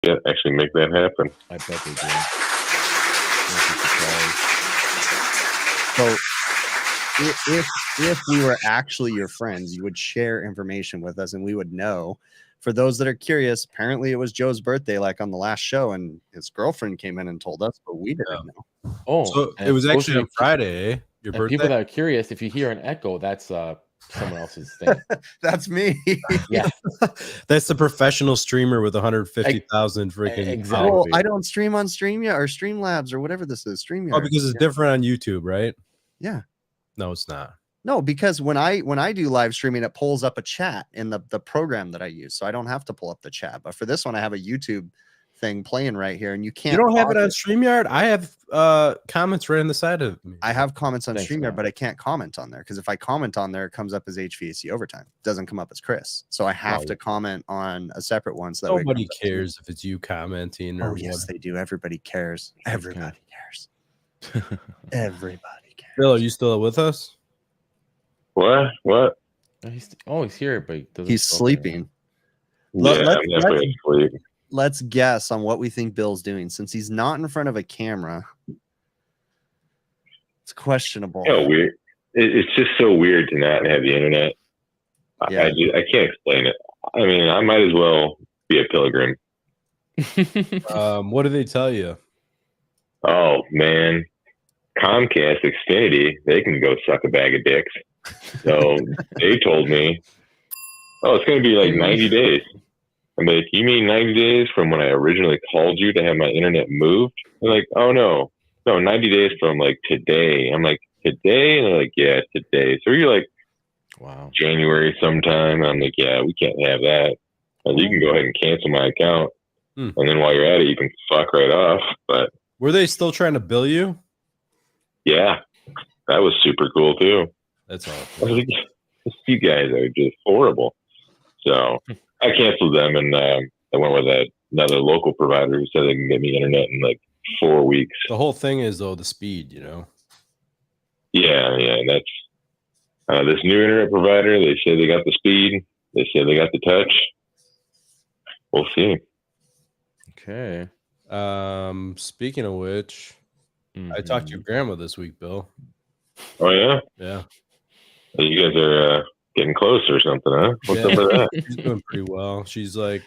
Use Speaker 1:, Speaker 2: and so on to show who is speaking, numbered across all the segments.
Speaker 1: actually make that happen.
Speaker 2: I bet they do.
Speaker 3: So if we were actually your friends, you would share information with us and we would know. For those that are curious, apparently it was Joe's birthday, like on the last show, and his girlfriend came in and told us, but we didn't know.
Speaker 2: Oh,
Speaker 4: so it was actually on Friday, eh? Your birthday?
Speaker 2: People that are curious, if you hear an echo, that's someone else's thing.
Speaker 3: That's me.
Speaker 2: Yeah.
Speaker 4: That's the professional streamer with 150,000 freaking
Speaker 2: exactly.
Speaker 3: Well, I don't stream on Streamya or Streamlabs or whatever this is. StreamYard.
Speaker 4: Oh, because it's different on YouTube, right?
Speaker 3: Yeah.
Speaker 4: No, it's not.
Speaker 3: No, because when I do live streaming, it pulls up a chat in the program that I use, so I don't have to pull up the chat. But for this one, I have a YouTube thing playing right here, and you can't.
Speaker 4: You don't have it on StreamYard? I have comments right on the side of me.
Speaker 3: I have comments on StreamYard, but I can't comment on there because if I comment on there, it comes up as HVAC Overtime. It doesn't come up as Chris, so I have to comment on a separate one. So that
Speaker 4: nobody cares if it's you commenting or
Speaker 3: yes, they do. Everybody cares. Everybody cares. Everybody cares.
Speaker 4: Bill, are you still with us?
Speaker 1: What?
Speaker 2: He's here, but
Speaker 3: he's sleeping. Let's guess on what we think Bill's doing since he's not in front of a camera. It's questionable.
Speaker 1: Oh, weird. It's just so weird to not have the internet.
Speaker 3: Yeah.
Speaker 1: I can't explain it. I mean, I might as well be a pilgrim.
Speaker 4: What do they tell you?
Speaker 1: Oh man, Comcast Xfinity, they can go suck a bag of dicks. So they told me, oh, it's going to be like 90 days. I'm like, you mean 90 days from when I originally called you to have my internet moved? They're like, oh, no, 90 days from like today. I'm like, today? And they're like, yeah, today. So you're like,
Speaker 2: wow,
Speaker 1: January sometime. I'm like, yeah, we can't have that. And you can go ahead and cancel my account. And then while you're at it, you can fuck right off. But
Speaker 4: were they still trying to bill you?
Speaker 1: Yeah, that was super cool too.
Speaker 4: That's awesome.
Speaker 1: I was like, you guys are just horrible. So I canceled them and I went with another local provider who said they can get me internet in like 4 weeks.
Speaker 4: The whole thing is though the speed, you know.
Speaker 1: Yeah, and that's this new internet provider. They say they got the speed. They say they got the touch. We'll see.
Speaker 2: Okay.
Speaker 4: Speaking of which, I talked to your grandma this week, Bill.
Speaker 1: Oh yeah?
Speaker 4: Yeah.
Speaker 1: You guys are getting close or something, huh? What's up with that?
Speaker 4: She's doing pretty well. She's like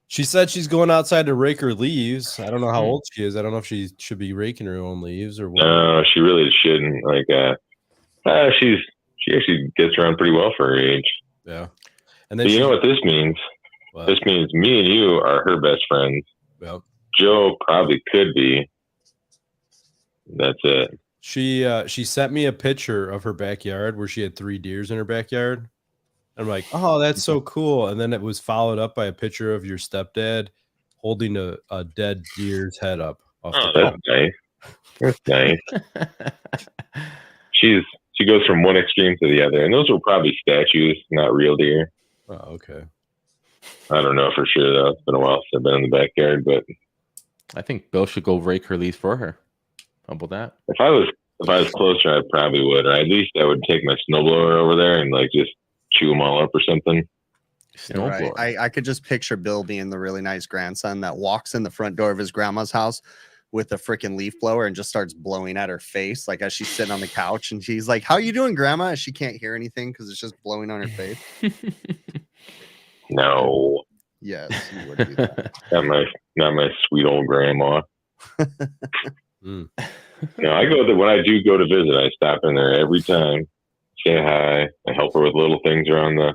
Speaker 4: she said she's going outside to rake her leaves. I don't know how old she is. I don't know if she should be raking her own leaves or what.
Speaker 1: No, she really shouldn't. Like she actually gets around pretty well for her age.
Speaker 4: Yeah. And then
Speaker 1: you know what this means? What? This means me and you are her best friends.
Speaker 4: Yep.
Speaker 1: Joe probably could be. That's it.
Speaker 4: She sent me a picture of her backyard where she had 3 deers in her backyard. I'm like, oh, that's so cool. And then it was followed up by a picture of your stepdad holding a dead deer's head up.
Speaker 1: That's nice. That's nice. She goes from one extreme to the other, and those were probably statues, not real deer.
Speaker 4: Oh, okay.
Speaker 1: I don't know for sure though. It's been a while since I've been in the backyard, but
Speaker 2: I think Bill should go rake her leaves for her. How about that?
Speaker 1: If I was closer, I probably would, or at least I would take my snowblower over there and like just chew them all up or something.
Speaker 3: Snowblower. Right. I could just picture Bill being the really nice grandson that walks in the front door of his grandma's house with a freaking leaf blower and just starts blowing at her face, like as she's sitting on the couch, and she's like, "How you doing, Grandma?" She can't hear anything because it's just blowing on her face.
Speaker 1: No.
Speaker 3: Yes, you would do that.
Speaker 1: Not my sweet old grandma. No, I go there when I do go to visit. I stop in there every time, say hi. I help her with little things around the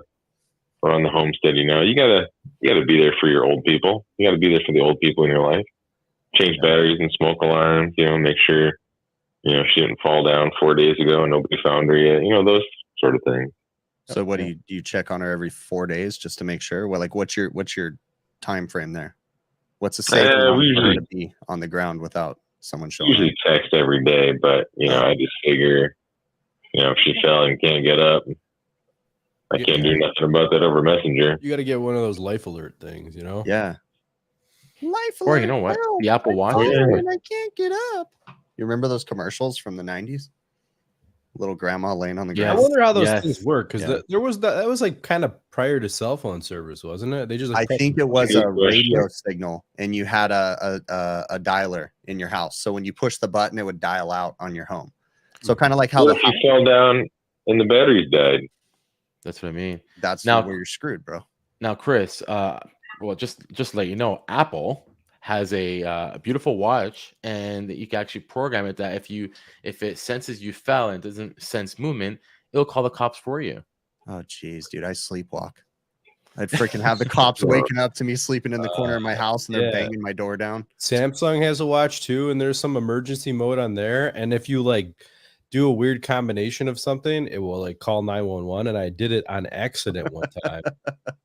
Speaker 1: homestead. You know, you gotta be there for your old people. You gotta be there for the old people in your life. Change batteries and smoke alarms. You know, make sure she didn't fall down 4 days ago and nobody found her yet. You know, those sort of things.
Speaker 3: So what do you check on her every 4 days just to make sure? Well, like what's your time frame there? What's the safe amount for her to be on the ground without someone showing
Speaker 1: usually
Speaker 3: up?
Speaker 1: Text every day, but I just figure if she fell and can't get up, I can't do nothing about that over Messenger.
Speaker 4: You got to get one of those life alert things,
Speaker 3: Yeah. Life alert.
Speaker 2: Or you know what? The Apple Watch.
Speaker 3: And I can't get up. You remember those commercials from the 90s? Little grandma laying on the
Speaker 2: Yes.
Speaker 4: I
Speaker 3: ground.
Speaker 4: wonder how those
Speaker 2: Yes.
Speaker 4: things work because
Speaker 2: Yeah.
Speaker 4: there was that was like kind of prior to cell phone service, wasn't it? They just
Speaker 3: I
Speaker 4: like,
Speaker 3: think it was
Speaker 1: Good
Speaker 3: a
Speaker 1: question.
Speaker 3: radio signal, and you had a dialer in your house. So when you push the button, it would dial out on your home. So kind of like how
Speaker 1: What if you fell down and the batteries died?
Speaker 2: That's what I mean.
Speaker 3: that's
Speaker 2: Now-
Speaker 3: where you're screwed, bro.
Speaker 2: Now, Chris, well, just to let you know, Apple has a beautiful watch, and you can actually program it that if it senses you fell and doesn't sense movement, it'll call the cops for you.
Speaker 3: Oh, geez, dude, I sleepwalk. I'd freaking have the cops waking up to me sleeping in the corner of my house, and they're
Speaker 4: yeah.
Speaker 3: banging my door down.
Speaker 4: Samsung has a watch too, and there's some emergency mode on there. And if you like do a weird combination of something, it will like call 911. And I did it on accident one time,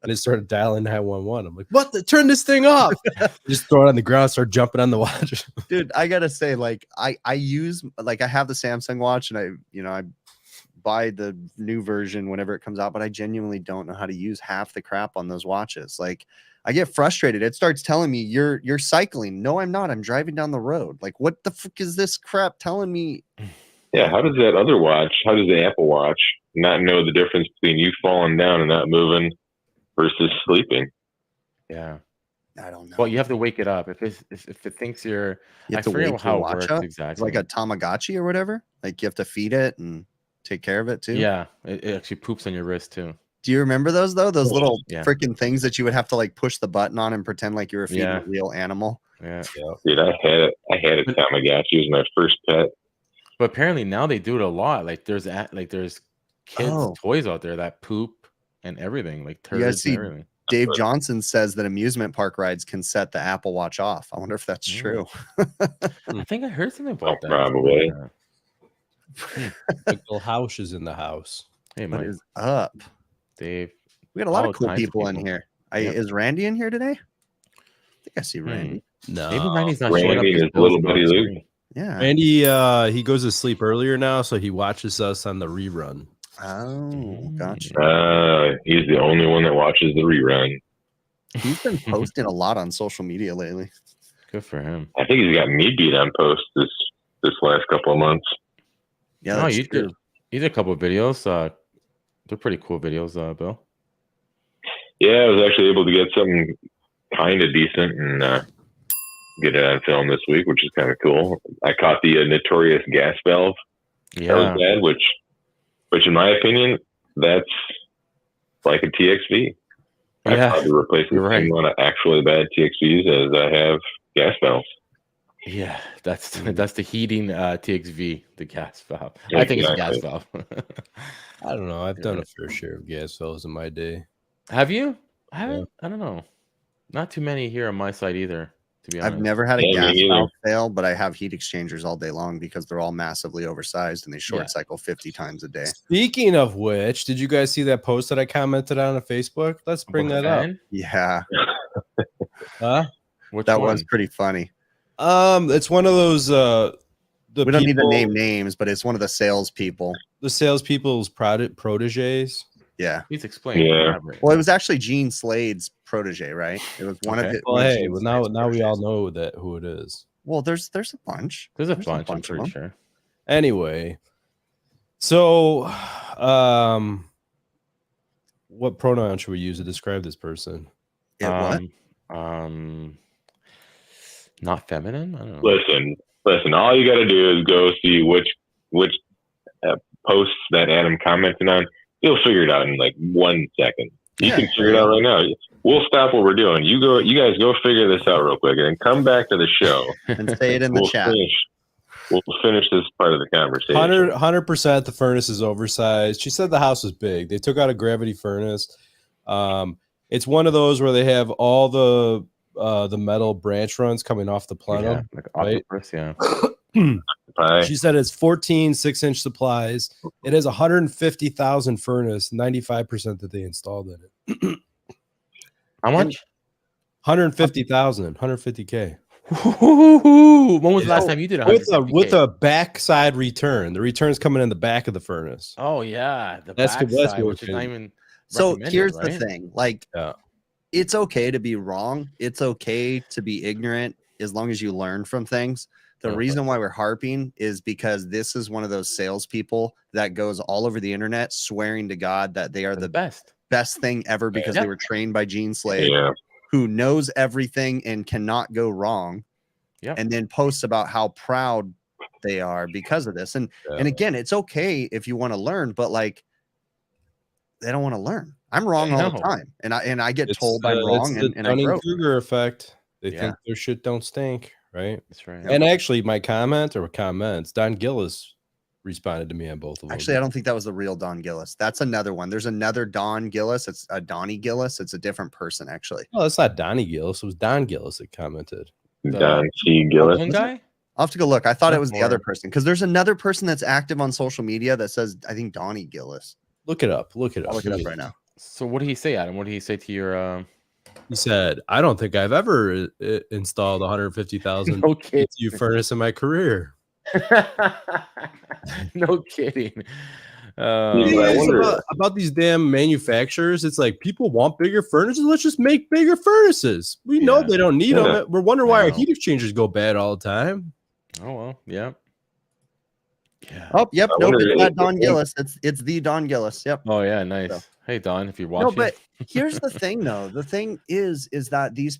Speaker 4: and it started dialing 911. I'm like, "What? Turn this thing off!" Just throw it on the ground, start jumping on the watch.
Speaker 3: Dude, I gotta say, like, I use, like, I have the Samsung watch, and I buy the new version whenever it comes out, but I genuinely don't know how to use half the crap on those watches. Like, I get frustrated. It starts telling me you're cycling. No, I'm not. I'm driving down the road. Like, what the fuck is this crap telling me?
Speaker 1: Yeah, how does that other watch, how does the Apple Watch not know the difference between you falling down and not moving versus sleeping?
Speaker 2: Yeah.
Speaker 3: I don't know.
Speaker 2: Well, you have to wake it up if it thinks you're.
Speaker 3: You have
Speaker 2: I
Speaker 3: to
Speaker 2: forget
Speaker 3: wake
Speaker 2: how
Speaker 3: your
Speaker 2: it
Speaker 3: watch
Speaker 2: works
Speaker 3: up.
Speaker 2: exactly.
Speaker 3: It's like a Tamagotchi or whatever. Like, you have to feed it and take care of it too.
Speaker 2: Yeah, it actually poops on your wrist too.
Speaker 3: Do you remember those though? Those little
Speaker 2: Yeah.
Speaker 3: freaking things that you would have to like push the button on and pretend like you were feeding
Speaker 2: Yeah.
Speaker 3: a real animal.
Speaker 2: Yeah.
Speaker 1: Dude, I had a Tamagotchi. It was my first pet.
Speaker 2: But apparently now they do it a lot. Like there's kids
Speaker 3: Oh.
Speaker 2: toys out there that poop and everything, like
Speaker 3: You guys
Speaker 2: turds
Speaker 3: see
Speaker 2: and everything.
Speaker 3: Dave Johnson says that amusement park rides can set the Apple Watch off. I wonder if that's true.
Speaker 2: I think I heard something about that.
Speaker 1: Probably.
Speaker 4: The little house is in the house.
Speaker 2: Hey,
Speaker 3: What
Speaker 2: Mike,
Speaker 3: is up?
Speaker 2: Dave.
Speaker 3: We got a lot
Speaker 2: All
Speaker 3: of cool
Speaker 2: kinds of
Speaker 3: people in
Speaker 2: people.
Speaker 3: here.
Speaker 2: Yep.
Speaker 3: Is Randy in here today? I think I see Randy.
Speaker 4: No,
Speaker 2: Maybe Randy's not showing up.
Speaker 1: Randy and
Speaker 2: because
Speaker 1: his
Speaker 2: Bill's
Speaker 1: little
Speaker 2: not
Speaker 1: buddy
Speaker 2: on
Speaker 1: Luke.
Speaker 2: screen.
Speaker 3: Yeah.
Speaker 4: Randy, he goes to sleep earlier now, so he watches us on the rerun.
Speaker 3: Oh, gotcha.
Speaker 1: He's the only one that watches the rerun.
Speaker 3: He's been posting a lot on social media lately.
Speaker 2: Good for him.
Speaker 1: I think he's got me beat on posts this last couple of months.
Speaker 3: Yeah,
Speaker 2: No,
Speaker 3: that's
Speaker 2: you
Speaker 3: true.
Speaker 2: did a couple of videos. They're pretty cool videos, Bill.
Speaker 1: Yeah, I was actually able to get something kind of decent and get it on film this week, which is kind of cool. I caught the notorious gas valve. That
Speaker 2: Yeah.
Speaker 1: was bad, which in my opinion, that's like a TXV. I
Speaker 2: Yeah,
Speaker 1: probably replaced the
Speaker 2: you're right.
Speaker 1: same amount of actually bad TXVs as I have gas valves.
Speaker 2: Yeah, that's the heating TXV, the gas valve. I think it's a gas valve.
Speaker 4: I don't know. I've
Speaker 2: You're
Speaker 4: done
Speaker 2: right.
Speaker 4: a fair share of gas valves in my day.
Speaker 2: Have you? I haven't. I don't know. Not too many here on my side either, to be honest.
Speaker 3: I've never had a
Speaker 1: Yeah, me
Speaker 3: gas
Speaker 1: neither.
Speaker 3: valve fail, but I have heat exchangers all day long because they're all massively oversized and they short cycle 50 times a day.
Speaker 4: Speaking of which, did you guys see that post that I commented on Facebook? Let's bring that up.
Speaker 3: Yeah,
Speaker 4: Huh?
Speaker 2: Which
Speaker 3: that
Speaker 2: one?
Speaker 3: was pretty funny.
Speaker 4: It's one of those
Speaker 3: We don't need to name names, but it's one of the salespeople.
Speaker 4: the salespeople's proteges.
Speaker 3: Yeah.
Speaker 2: Please explain.
Speaker 1: Yeah.
Speaker 2: Elaborate.
Speaker 3: Well, it was actually Gene Slade's protege, right? It was one of
Speaker 2: Okay.
Speaker 3: it.
Speaker 4: Well,
Speaker 3: one of
Speaker 4: hey,
Speaker 3: Gene
Speaker 4: well now
Speaker 3: Slade's
Speaker 4: we all
Speaker 3: proteges.
Speaker 4: know that who it is.
Speaker 3: Well, there's a bunch.
Speaker 2: There's a
Speaker 3: There's
Speaker 2: bunch, I'm
Speaker 3: of
Speaker 2: pretty
Speaker 3: them.
Speaker 2: sure.
Speaker 4: Anyway, so what pronoun should we use to describe this person?
Speaker 3: What?
Speaker 2: Not feminine? I don't know.
Speaker 1: Listen. All you got to do is go see which posts that Adam commented on. You'll figure it out in like 1 second. You can figure it out right now. We'll stop what we're doing. You guys go figure this out real quick, and then come back to the show
Speaker 3: And say it in the chat.
Speaker 1: We'll finish this part of the conversation.
Speaker 4: 100% the furnace is oversized. She said the house was big. They took out a gravity furnace. It's one of those where they have all the metal branch runs coming off the plenum.
Speaker 2: Yeah, like
Speaker 4: right?
Speaker 2: octopus, yeah.
Speaker 1: Bye.
Speaker 4: She said it's 14 6-inch supplies. It has 150,000 furnace, 95% that they installed in it.
Speaker 2: How much?
Speaker 4: 150,000, 150K.
Speaker 2: When was the last time you did it?
Speaker 4: With a backside return. The return's coming in the back of the furnace.
Speaker 2: Oh yeah, the
Speaker 4: That's
Speaker 2: backside,
Speaker 4: what
Speaker 2: which is not even.
Speaker 3: So
Speaker 2: recommended,
Speaker 3: here's
Speaker 2: right?
Speaker 3: the thing. Like,
Speaker 4: Yeah.
Speaker 3: it's okay to be wrong. It's okay to be ignorant as long as you learn from things. The reason why we're harping is because this is one of those salespeople that goes all over the internet swearing to God that they are the best thing ever because they were trained by Gene Slade, who knows everything and cannot go wrong. And then posts about how proud they are because of this. And again, it's okay if you want to learn, but like they don't want to learn. I'm wrong all the time, and I get told I'm wrong, and I grow.
Speaker 4: Dunning-Kruger effect. They think their shit don't stink, right?
Speaker 2: That's right.
Speaker 4: And actually, my comments, Don Gillis responded to me on both of them.
Speaker 3: Actually, I don't think that was the real Don Gillis. That's another one. There's another Don Gillis. It's a Donnie Gillis. It's a different person, actually.
Speaker 4: Oh, it's not Donnie Gillis. It was Don Gillis that commented.
Speaker 1: Don C. Gillis.
Speaker 2: Guy?
Speaker 3: I'll have to go look. I thought it was the other person because there's another person that's active on social media that says, I think Donnie Gillis.
Speaker 4: Look it up. Look it up.
Speaker 3: I'll look it up right now.
Speaker 2: So what did he say, Adam? What did he say to your...
Speaker 4: He said, I don't think I've ever installed 150,000 BTU furnace in my career.
Speaker 2: No kidding.
Speaker 4: About these damn manufacturers, it's like people want bigger furnaces. Let's just make bigger furnaces. We know they don't need them. We're wondering why our heat exchangers go bad all the time.
Speaker 2: Oh, well, yeah.
Speaker 3: Oh, yep. Nope, it's not Don Gillis. It's the Don Gillis. Yep.
Speaker 2: Oh, yeah, nice. So. Hey, Don, if you're watching.
Speaker 3: No, but here's the thing, though. The thing is that these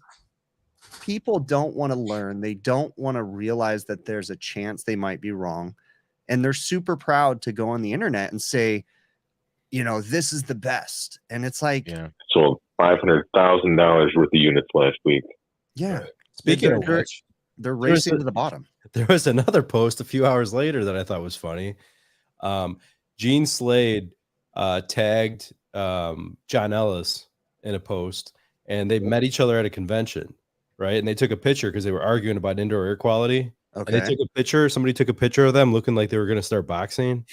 Speaker 3: people don't want to learn. They don't want to realize that there's a chance they might be wrong. And they're super proud to go on the internet and say, you know, this is the best. And it's like,
Speaker 1: sold $500,000 worth of units last week.
Speaker 3: Yeah.
Speaker 4: Speaking of which,
Speaker 3: they're racing to the bottom.
Speaker 4: There was another post a few hours later that I thought was funny. Gene Slade tagged John Ellis in a post, and they met each other at a convention, right? And they took a picture because they were arguing about indoor air quality.
Speaker 3: Okay.
Speaker 4: And they took a picture. Somebody took a picture of them looking like they were going to start boxing.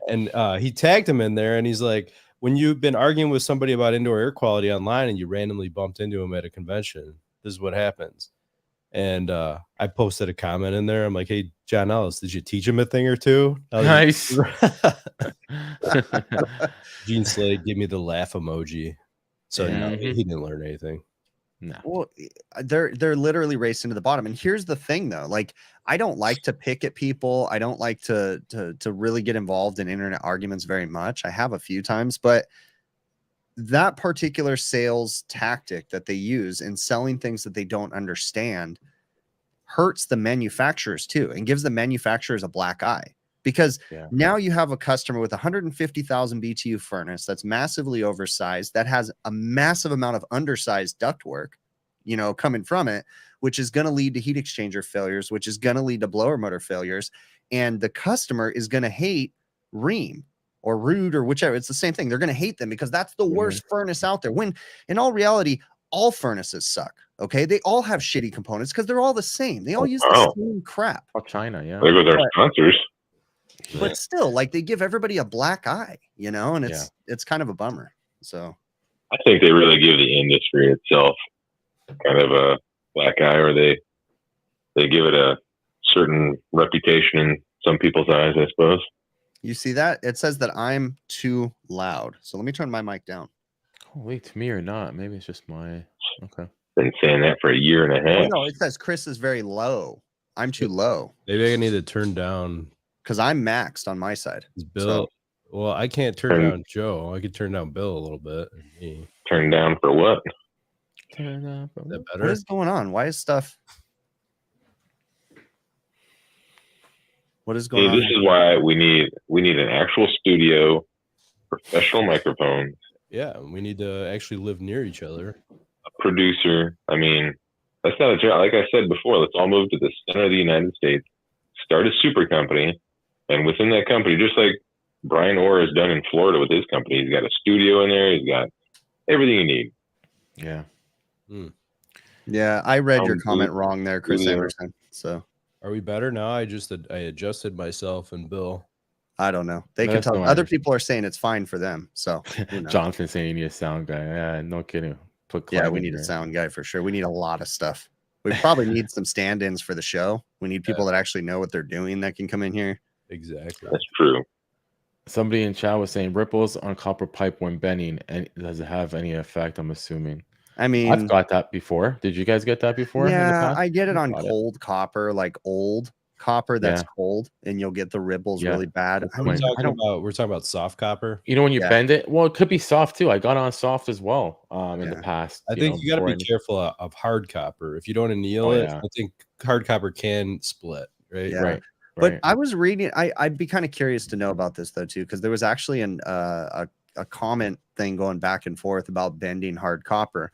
Speaker 4: And he tagged him in there, and he's like, when you've been arguing with somebody about indoor air quality online and you randomly bumped into him at a convention, this is what happens. And I posted a comment in there. I'm like, hey, John Ellis, did you teach him a thing or two?
Speaker 2: Nice.
Speaker 4: Gene Slade gave me the laugh emoji. So no, he didn't learn anything.
Speaker 2: No.
Speaker 3: Well, they're literally racing to the bottom. And here's the thing, though. Like, I don't like to pick at people. I don't like to really get involved in internet arguments very much. I have a few times, but that particular sales tactic that they use in selling things that they don't understand hurts the manufacturers too, and gives the manufacturers a black eye, because now you have a customer with 150,000 BTU furnace that's massively oversized, that has a massive amount of undersized ductwork, you know, coming from it, which is going to lead to heat exchanger failures, which is going to lead to blower motor failures. And the customer is going to hate Rheem or Rude or whichever. It's the same thing. They're going to hate them because that's the worst furnace out there. When in all reality, all furnaces suck. Okay. They all have shitty components because they're all the same. They all use the same crap.
Speaker 2: Oh, China. Yeah.
Speaker 1: There goes our sponsors.
Speaker 3: But still, like, they give everybody a black eye, you know, and it's kind of a bummer. So
Speaker 1: I think they really give the industry itself kind of a black eye, or they give it a certain reputation in some people's eyes, I suppose.
Speaker 3: You see that? It says that I'm too loud. So let me turn my mic down.
Speaker 2: Oh, wait, to me or not? Maybe it's just my... Okay.
Speaker 1: Been saying that for a year and a half.
Speaker 3: Oh, no, it says Chris is very low. I'm too low.
Speaker 4: Maybe I need to turn down...
Speaker 3: Because I'm maxed on my side.
Speaker 4: Bill... Well, I can't turn down Joe. I could turn down Bill a little bit.
Speaker 1: Turn down for what?
Speaker 2: Turn down for
Speaker 4: that better?
Speaker 3: What is going on? Why is stuff... What is going on?
Speaker 1: This is why we need an actual studio, professional microphones.
Speaker 4: Yeah, we need to actually live near each other.
Speaker 1: A producer. I mean, that's not a job. Like I said before, let's all move to the center of the United States, start a super company, and within that company, just like Brian Orr has done in Florida with his company, he's got a studio in there. He's got everything you need.
Speaker 2: Yeah.
Speaker 3: Yeah, I read your comment wrong there, Chris Emerson. So.
Speaker 4: Are we better now? I adjusted myself and Bill.
Speaker 3: I don't know. They can tell. Other people are saying it's fine for them. So
Speaker 2: Jonathan saying you need a sound guy. Yeah, no kidding.
Speaker 3: Yeah, we need a sound guy for sure. We need a lot of stuff. We probably need some stand-ins for the show. We need people that actually know what they're doing that can come in here.
Speaker 4: Exactly.
Speaker 1: That's true.
Speaker 2: Somebody in chat was saying ripples on copper pipe when bending, and does it have any effect? I'm assuming.
Speaker 3: I mean,
Speaker 2: I've got that before. Did you guys get that before?
Speaker 3: Yeah, I get it on cold copper, like old copper that's cold, and you'll get the ripples really bad.
Speaker 4: We're talking about soft copper.
Speaker 2: You know, when you bend it, well, it could be soft too. I got on soft as well in the past.
Speaker 4: I think you got to be careful of hard copper. If you don't anneal it, I think hard copper can split, right?
Speaker 3: Yeah. Right. But I was reading, I'd be kind of curious to know about this though too, because there was actually a comment thing going back and forth about bending hard copper.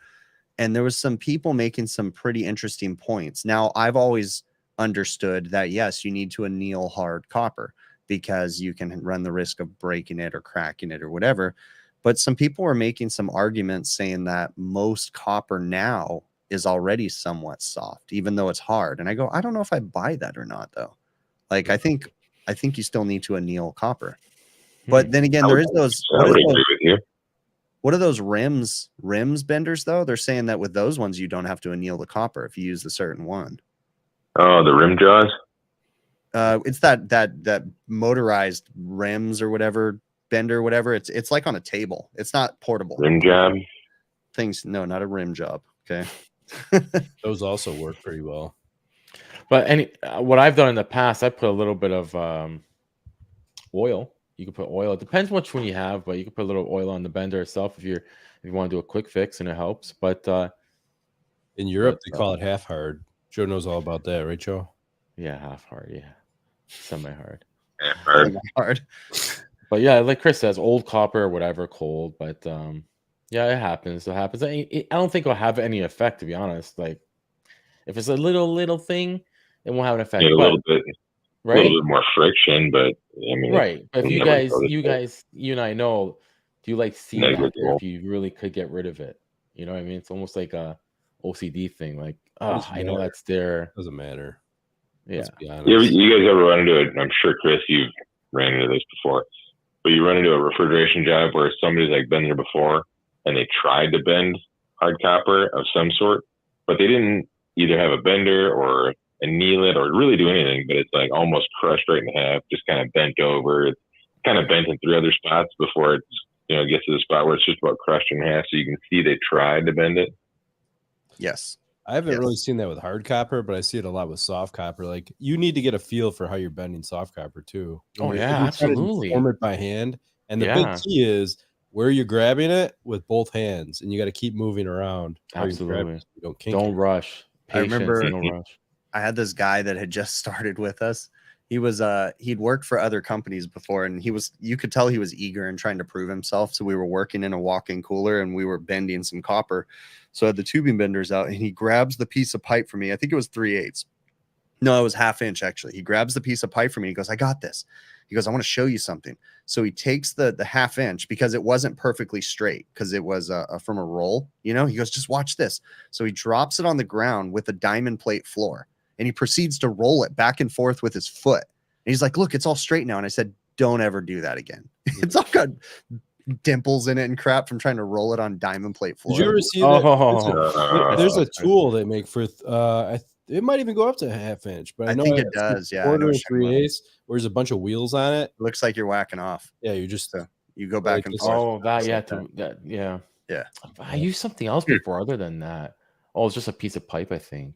Speaker 3: And there was some people making some pretty interesting points. Now, I've always understood that, yes, you need to anneal hard copper because you can run the risk of breaking it or cracking it or whatever. But some people were making some arguments saying that most copper now is already somewhat soft, even though it's hard. And I go, I don't know if I buy that or not, though. Like, I think you still need to anneal copper. But then again, there is those. What are those rims benders though? They're saying that with those ones you don't have to anneal the copper if you use the certain one.
Speaker 1: Oh, the rim jaws.
Speaker 3: It's that motorized rims or whatever bender, whatever. It's like on a table. It's not portable.
Speaker 1: Rim job.
Speaker 3: Things. No, not a rim job. Okay.
Speaker 4: Those also work pretty well.
Speaker 2: But what I've done in the past, I put a little bit of oil. You can put oil. It depends which one you have, but you can put a little oil on the bender itself if you want to do a quick fix, and it helps. But
Speaker 4: in Europe, they call it half hard. Joe knows all about that, right, Joe?
Speaker 2: Yeah, half hard. Yeah, semi hard.
Speaker 3: Hard.
Speaker 2: But yeah, like Chris says, old copper or whatever, cold. But yeah, it happens. It happens. I don't think it'll have any effect, to be honest. Like if it's a little thing, it won't have an effect.
Speaker 1: Yeah, a little bit.
Speaker 2: Right?
Speaker 1: A little bit more friction, but I mean,
Speaker 2: right. But if you and I know, do you like see that there if you really could get rid of it? You know what I mean? It's almost like a OCD thing. Like, oh, I know that's there.
Speaker 4: Doesn't matter.
Speaker 2: Yeah.
Speaker 4: Let's be honest.
Speaker 1: You guys ever run into it? I'm sure, Chris, you've ran into this before, but you run into a refrigeration job where somebody's like been there before and they tried to bend hard copper of some sort, but they didn't either have a bender or anneal it or really do anything, but it's like almost crushed right in half, just kind of bent over. It's kind of bent in 3 other spots before it gets to the spot where it's just about crushed in half. So you can see they tried to bend it.
Speaker 3: Yes.
Speaker 4: I haven't really seen that with hard copper, but I see it a lot with soft copper. Like you need to get a feel for how you're bending soft copper too.
Speaker 2: Oh yeah, absolutely.
Speaker 4: Form it by hand, and the big key is where you're grabbing it with both hands, and you got to keep moving around.
Speaker 2: Absolutely.
Speaker 4: You
Speaker 2: don't rush. Patience,
Speaker 3: I remember
Speaker 2: don't rush.
Speaker 3: I had this guy that had just started with us. He was he'd worked for other companies before, and you could tell he was eager and trying to prove himself. So we were working in a walk-in cooler and we were bending some copper. So I had the tubing benders out and he grabs the piece of pipe for me. I think it was 3/8. No, it was 1/2 inch actually. He grabs the piece of pipe for me. He goes, I got this. He goes, I want to show you something. So he takes the 1/2 inch because it wasn't perfectly straight because it was from a roll, He goes, just watch this. So he drops it on the ground with a diamond plate floor. And he proceeds to roll it back and forth with his foot. And he's like, look, it's all straight now. And I said, don't ever do that again. It's all got dimples in it and crap from trying to roll it on diamond plate floor.
Speaker 4: Did you ever see that? There's a tool they make for, it might even go up to 1/2 inch, but I know
Speaker 3: think it does. Yeah.
Speaker 4: 1/4 or 3/8, where there's a bunch of wheels on it.
Speaker 3: Looks like you're whacking off.
Speaker 4: Yeah. You just,
Speaker 3: you go back and forth.
Speaker 2: Oh, that, yeah.
Speaker 3: Yeah.
Speaker 2: I used something else before other than that. Oh, it's just a piece of pipe, I think.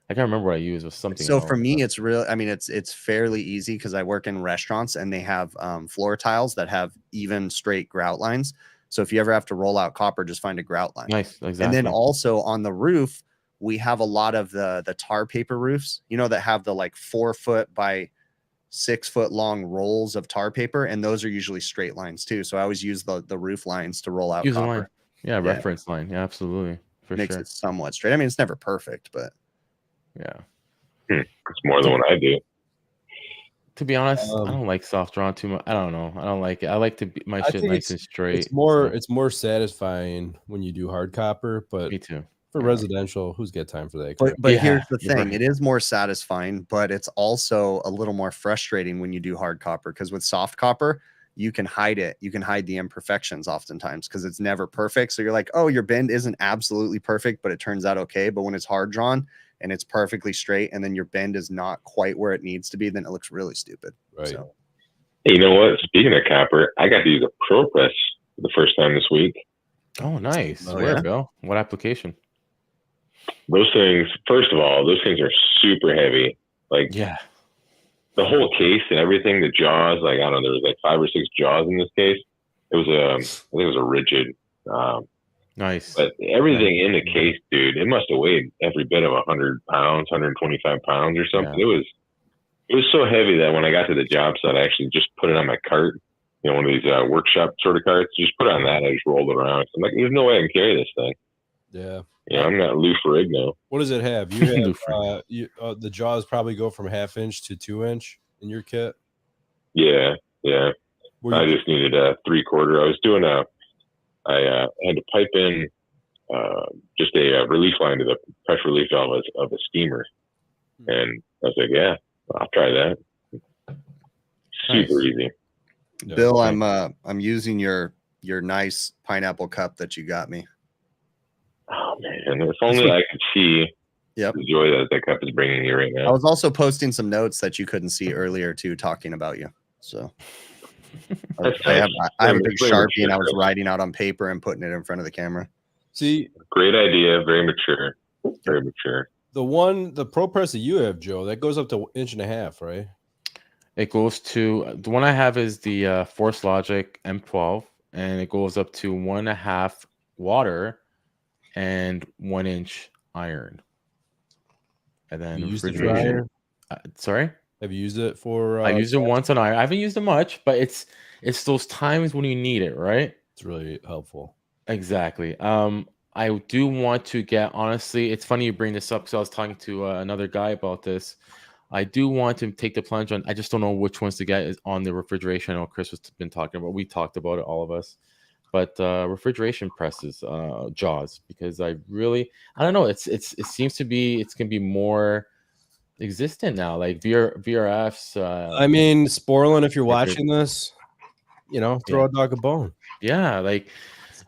Speaker 2: I can't remember what I used. It was something.
Speaker 3: So for me, it's really, it's fairly easy because I work in restaurants and they have floor tiles that have even straight grout lines. So if you ever have to roll out copper, just find a grout line.
Speaker 2: Nice, exactly.
Speaker 3: And then also on the roof, we have a lot of the tar paper roofs, that have the like 4 foot by 6 foot long rolls of tar paper, and those are usually straight lines too. So I always use the roof lines to roll out copper.
Speaker 2: Line. Yeah, reference line. Yeah, absolutely.
Speaker 3: Makes it somewhat straight. I mean, it's never perfect, but.
Speaker 2: Yeah.
Speaker 1: It's more than what I do.
Speaker 2: To be honest, I don't like soft drawn too much. I don't know. I don't like it. I like to be my shit nice and straight.
Speaker 4: It's more satisfying when you do hard copper, but
Speaker 2: me too.
Speaker 4: For residential, who's got time for that?
Speaker 3: But here's the thing. Right. It is more satisfying, but it's also a little more frustrating when you do hard copper because with soft copper, you can hide it. You can hide the imperfections oftentimes because it's never perfect. So you're like, oh, your bend isn't absolutely perfect, but it turns out okay. But when it's hard drawn and it's perfectly straight and then your bend is not quite where it needs to be, then it looks really stupid.
Speaker 4: Right.
Speaker 3: So.
Speaker 1: Hey, you know what? Speaking of copper, I got to use a ProPress for the first time this week.
Speaker 2: Oh, nice.
Speaker 3: Oh,
Speaker 2: Where,
Speaker 3: yeah?
Speaker 2: Bill? What application?
Speaker 1: Those things, first of all, those things are super heavy. Like
Speaker 2: Yeah.
Speaker 1: the whole case and everything, the jaws, like, I don't know, there was like 5 or 6 jaws in this case. It was I think it was a rigid,
Speaker 2: Nice.
Speaker 1: but everything in the case, dude, it must have weighed every bit of 100 pounds, 125 pounds or something.
Speaker 2: Yeah.
Speaker 1: It was so heavy that when I got to the job site, I actually just put it on my cart, one of these workshop sort of carts. Just put it on that. I just rolled it around. I'm like, there's no way I can carry this thing.
Speaker 4: Yeah.
Speaker 1: I'm not Lou Ferrigno.
Speaker 4: What does it have? You have the jaws probably go from 1/2 inch to 2 inch in your kit.
Speaker 1: Yeah. I just needed a 3/4. I was doing I had to pipe in just a relief line to the pressure relief valve of a steamer, and I was like, yeah, I'll try that. Super easy.
Speaker 3: Bill, I'm using your nice pineapple cup that you got me.
Speaker 1: Oh man, if only I could see the joy that cup is bringing you right now.
Speaker 3: I was also posting some notes that you couldn't see earlier too, talking about you. So I have a big Sharpie and I was writing out on paper and putting it in front of the camera.
Speaker 4: See,
Speaker 1: great idea, very mature, very mature.
Speaker 4: The Pro Press that you have, Joe, that goes up to 1.5 inches, right?
Speaker 2: It goes to the one I have is the Force Logic M12, and it goes up to 1.5 water and 1 inch iron. And then refrigeration. Sorry?
Speaker 4: Have you used it for?
Speaker 2: I used it once on iron. I haven't used it much, but it's those times when you need it, right?
Speaker 4: It's really helpful.
Speaker 2: Exactly. I do want to get, honestly, it's funny you bring this up because I was talking to another guy about this. I do want to take the plunge on. I just don't know which ones to get on the refrigeration. I know Chris has been talking about. We talked about it, all of us. But refrigeration presses, jaws, because I don't know. It seems to be it's gonna be more existent now, like VRFs.
Speaker 4: I mean, Sporlin, if you're watching this, throw a dog a bone.
Speaker 2: Yeah, like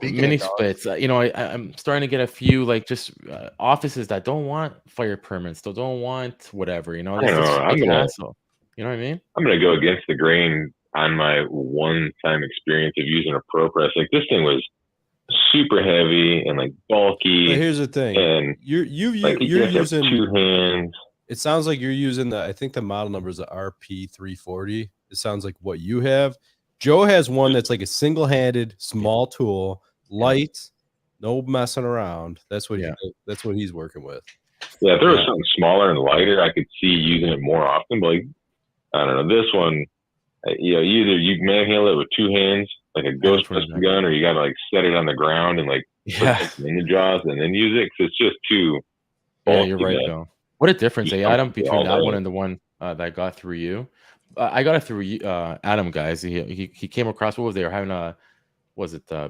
Speaker 2: mini splits. I'm starting to get a few like just offices that don't want fire permits, they don't want whatever.
Speaker 1: I know. I'm gonna
Speaker 2: hassle. You know what I mean?
Speaker 1: I'm gonna go against the grain on my one-time experience of using a Pro Press. Like this thing was super heavy and like bulky.
Speaker 4: But here's the thing, and you're using
Speaker 1: 2 hands.
Speaker 4: It sounds like you're using I think the model number is the RP340. It sounds like what you have. Joe has one that's like a single-handed small tool, light, no messing around. That's what he's working with.
Speaker 1: Yeah, if there was something smaller and lighter, I could see using it more often. But like, I don't know, this one, either you manhandle it with 2 hands, like a ghost pistol gun, or you got to like set it on the ground and like put it in the jaws and then use it because it's just too.
Speaker 2: Yeah, you're right, Bill. What a difference, Adam, between that one and the one that I got through you. I got it through Adam, guys. He came across, what was they were having a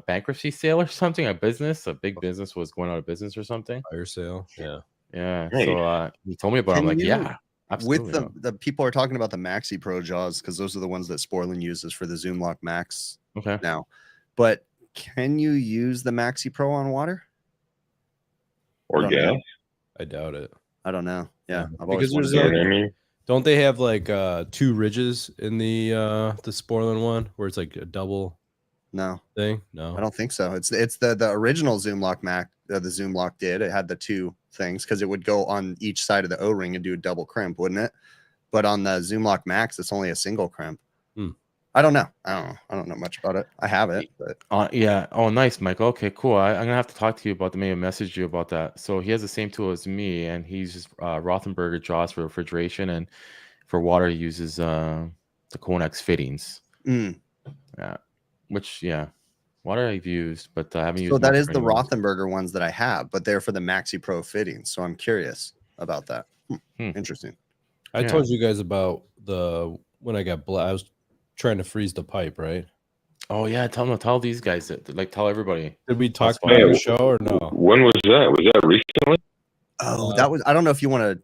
Speaker 2: bankruptcy sale or something? A big business was going out of business or something.
Speaker 4: Fire sale, yeah.
Speaker 2: Right. So he told me about it. I'm like, yeah, absolutely.
Speaker 3: With the people are talking about the Maxi Pro jaws because those are the ones that Sporlin uses for the Zoom Lock Max now. But can you use the Maxi Pro on water?
Speaker 1: Or gas?
Speaker 4: I doubt it.
Speaker 3: I don't know. Yeah.
Speaker 4: Because don't they have like 2 ridges in the Sporlin one where it's like a double thing? No,
Speaker 3: I don't think so. It's the original Zoom Lock Mac. The Zoom Lock did. It had the 2 things because it would go on each side of the O-ring and do a double crimp, wouldn't it? But on the Zoom Lock Max, it's only a single crimp. I don't know. I don't know much about it. I have it, but
Speaker 2: yeah. Oh, nice, Michael. Okay, cool. I'm gonna have to talk to you about maybe message you about that. So he has the same tool as me, and he's just Rothenberger jaws for refrigeration, and for water he uses the Conex fittings. Yeah, which water I've used, but I haven't used.
Speaker 3: So that is the Rothenberger ones that I have, but they're for the Maxi Pro fittings. So I'm curious about that. Interesting.
Speaker 4: I told you guys about when I got I was trying to freeze the pipe, right?
Speaker 2: Oh yeah, tell these guys that, like, tell everybody.
Speaker 4: Did we talk about the show or no?
Speaker 1: When was that? Was that recently?
Speaker 3: Oh, that was. I don't know if you want to.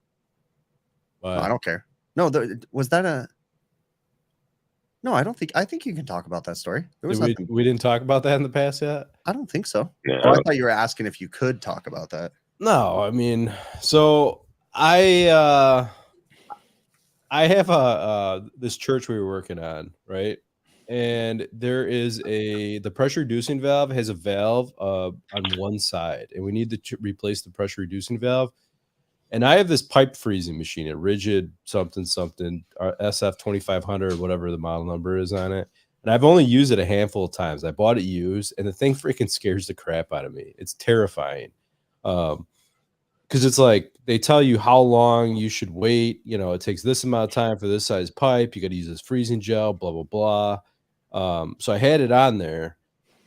Speaker 3: No, I don't care. No, was that a? No, I don't think. I think you can talk about that story. There was nothing.
Speaker 4: We didn't talk about that in the past yet.
Speaker 3: I don't think so.
Speaker 1: No.
Speaker 3: Oh, I thought you were asking if you could talk about that.
Speaker 4: No, I mean, so I have this church we were working on, right? and there is the pressure reducing valve has a valve on one side, and we need to replace the pressure reducing valve. And I have this pipe freezing machine, a rigid something SF 2500, whatever the model number is on it. And I've only used it a handful of times. I bought it used, and the thing freaking scares the crap out of me. It's terrifying. Because it's like they tell you how long you should wait. You know, it takes this amount of time for this size pipe. You got to use this freezing gel, blah, blah, blah. So I had it on there.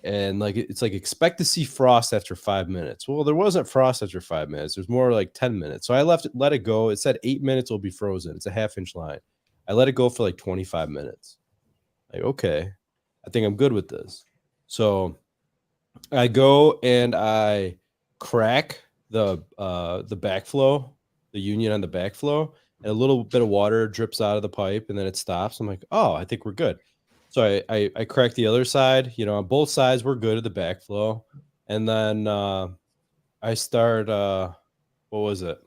Speaker 4: And like it's like expect to see frost after 5 minutes. Well, there wasn't frost after 5 minutes. There's more like 10 minutes. So I let it go. It said 8 minutes will be frozen. It's a 1/2-inch line. I let it go for like 25 minutes. Like, okay, I think I'm good with this. So I go and I crack the backflow, the union on the backflow, and a little bit of water drips out of the pipe, and then it stops. I'm like, oh, I think we're good. So I crack the other side, you know, on both sides, we're good at the backflow. And then I start, what was it?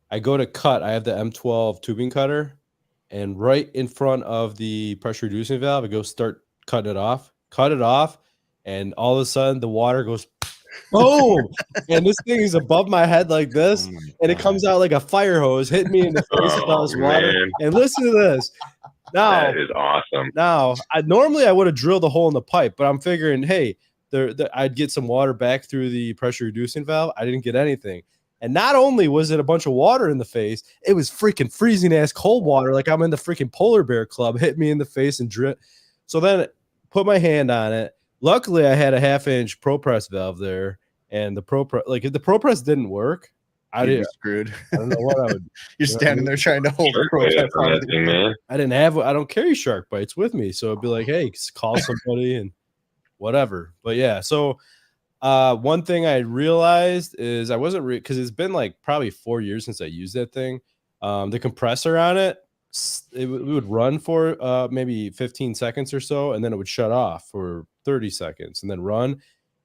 Speaker 4: I go to cut. I have the M12 tubing cutter, and right in front of the pressure reducing valve, I go start cutting it off, and all of a sudden the water goes boom, and this thing is above my head like this, and it comes out like a fire hose, hitting me in the face with all this water.
Speaker 1: Man.
Speaker 4: And listen to this. Now,
Speaker 1: that is awesome.
Speaker 4: Now, normally I would have drilled a hole in the pipe, but I'm figuring, hey, I'd get some water back through the pressure reducing valve. I didn't get anything. And not only was it a bunch of water in the face, it was freaking freezing ass cold water. Like I'm in the freaking polar bear club, hit me in the face and drip. So then put my hand on it. Luckily I had a 1/2-inch ProPress valve there, and the ProPress, like if the ProPress didn't work,
Speaker 3: I'd be screwed.
Speaker 4: I don't know what I would.
Speaker 3: You're standing there trying to hold a ProPress.
Speaker 4: I don't carry shark bites with me, so it'd be like, hey, call somebody and whatever. But yeah, so one thing I realized is I wasn't because it's been like probably 4 years since I used that thing. The compressor on it, it would run for maybe 15 seconds or so, and then it would shut off for 30 seconds and then run.